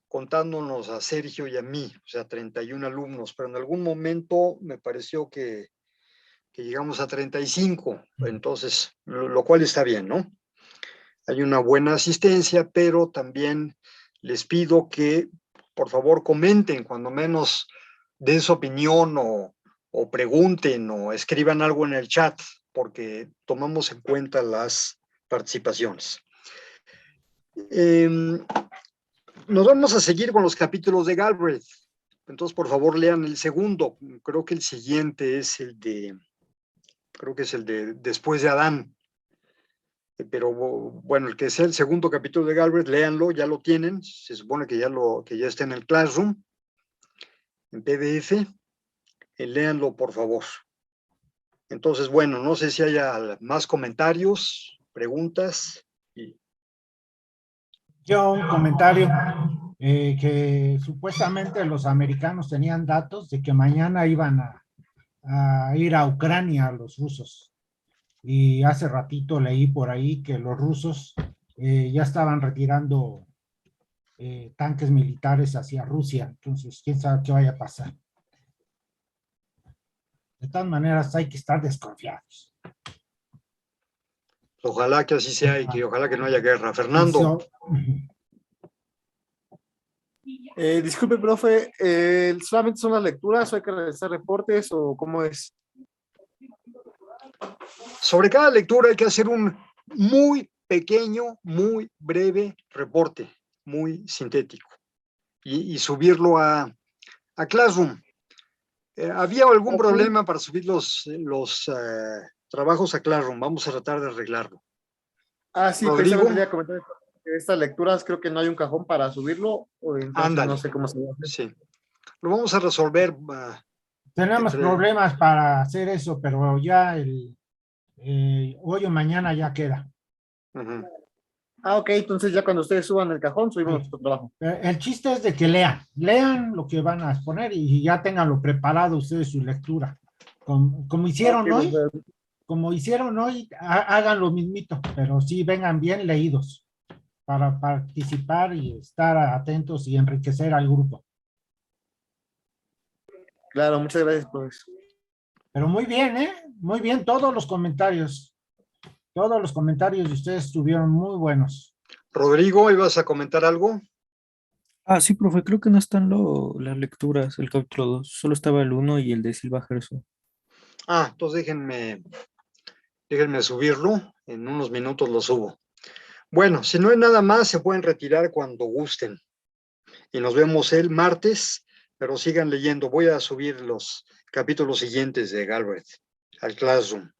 Speaker 1: contándonos a Sergio y a mí, o sea, 31 alumnos, pero en algún momento me pareció que llegamos a 35, entonces, lo cual está bien, ¿no? Hay una buena asistencia, pero también les pido que, por favor, comenten, cuando menos den su opinión o pregunten o escriban algo en el chat, porque tomamos en cuenta las participaciones. Nos vamos a seguir con los capítulos de Galbraith. Entonces, por favor, lean el segundo. Creo que el siguiente es el de Después de Adán. Pero bueno, el que sea el segundo capítulo de Galbraith, léanlo, ya lo tienen. Se supone que ya está en el Classroom, en PDF. Léanlo, por favor. Entonces, bueno, no sé si haya más comentarios, preguntas.
Speaker 15: Yo un comentario, que supuestamente los americanos tenían datos de que mañana iban a ir a Ucrania los rusos. Y hace ratito leí por ahí que los rusos ya estaban retirando tanques militares hacia Rusia. Entonces, quién sabe qué vaya a pasar. De todas maneras, hay que estar desconfiados.
Speaker 1: Ojalá que así sea y que ojalá que no haya guerra. Fernando.
Speaker 12: Disculpe, profe, ¿solamente son las lecturas o hay que realizar reportes o cómo es?
Speaker 1: Sobre cada lectura hay que hacer un muy pequeño, muy breve reporte, muy sintético, y subirlo a Classroom. ¿Había algún problema para subir los trabajos a Classroom? Vamos a tratar de arreglarlo.
Speaker 12: Sí,
Speaker 1: Rodrigo.
Speaker 12: precisamente quería comentar que estas lecturas creo que no hay un cajón para subirlo, o entonces
Speaker 1: Ándale.
Speaker 12: no sé cómo se va a hacer.
Speaker 1: Sí, lo vamos a resolver.
Speaker 15: Tenemos problemas para hacer eso, pero ya hoy o mañana ya queda.
Speaker 12: Ok, entonces ya cuando ustedes suban el cajón, subimos nuestro trabajo.
Speaker 15: El chiste es de que lean lo que van a exponer y ya tenganlo preparado ustedes su lectura. Como hicieron hoy, hagan lo mismito, pero sí vengan bien leídos para participar y estar atentos y enriquecer al grupo.
Speaker 12: Claro, muchas gracias, profesor.
Speaker 15: Pero muy bien, muy bien, todos los comentarios de ustedes estuvieron muy buenos.
Speaker 1: Rodrigo, ¿ibas a comentar algo?
Speaker 18: Sí, profe, creo que no están las lecturas, el capítulo 2, solo estaba el 1 y el de Silva Gerso.
Speaker 1: Entonces déjenme subirlo, en unos minutos lo subo. Bueno, si no hay nada más, se pueden retirar cuando gusten. Y nos vemos el martes, pero sigan leyendo. Voy a subir los capítulos siguientes de Galbraith al Classroom.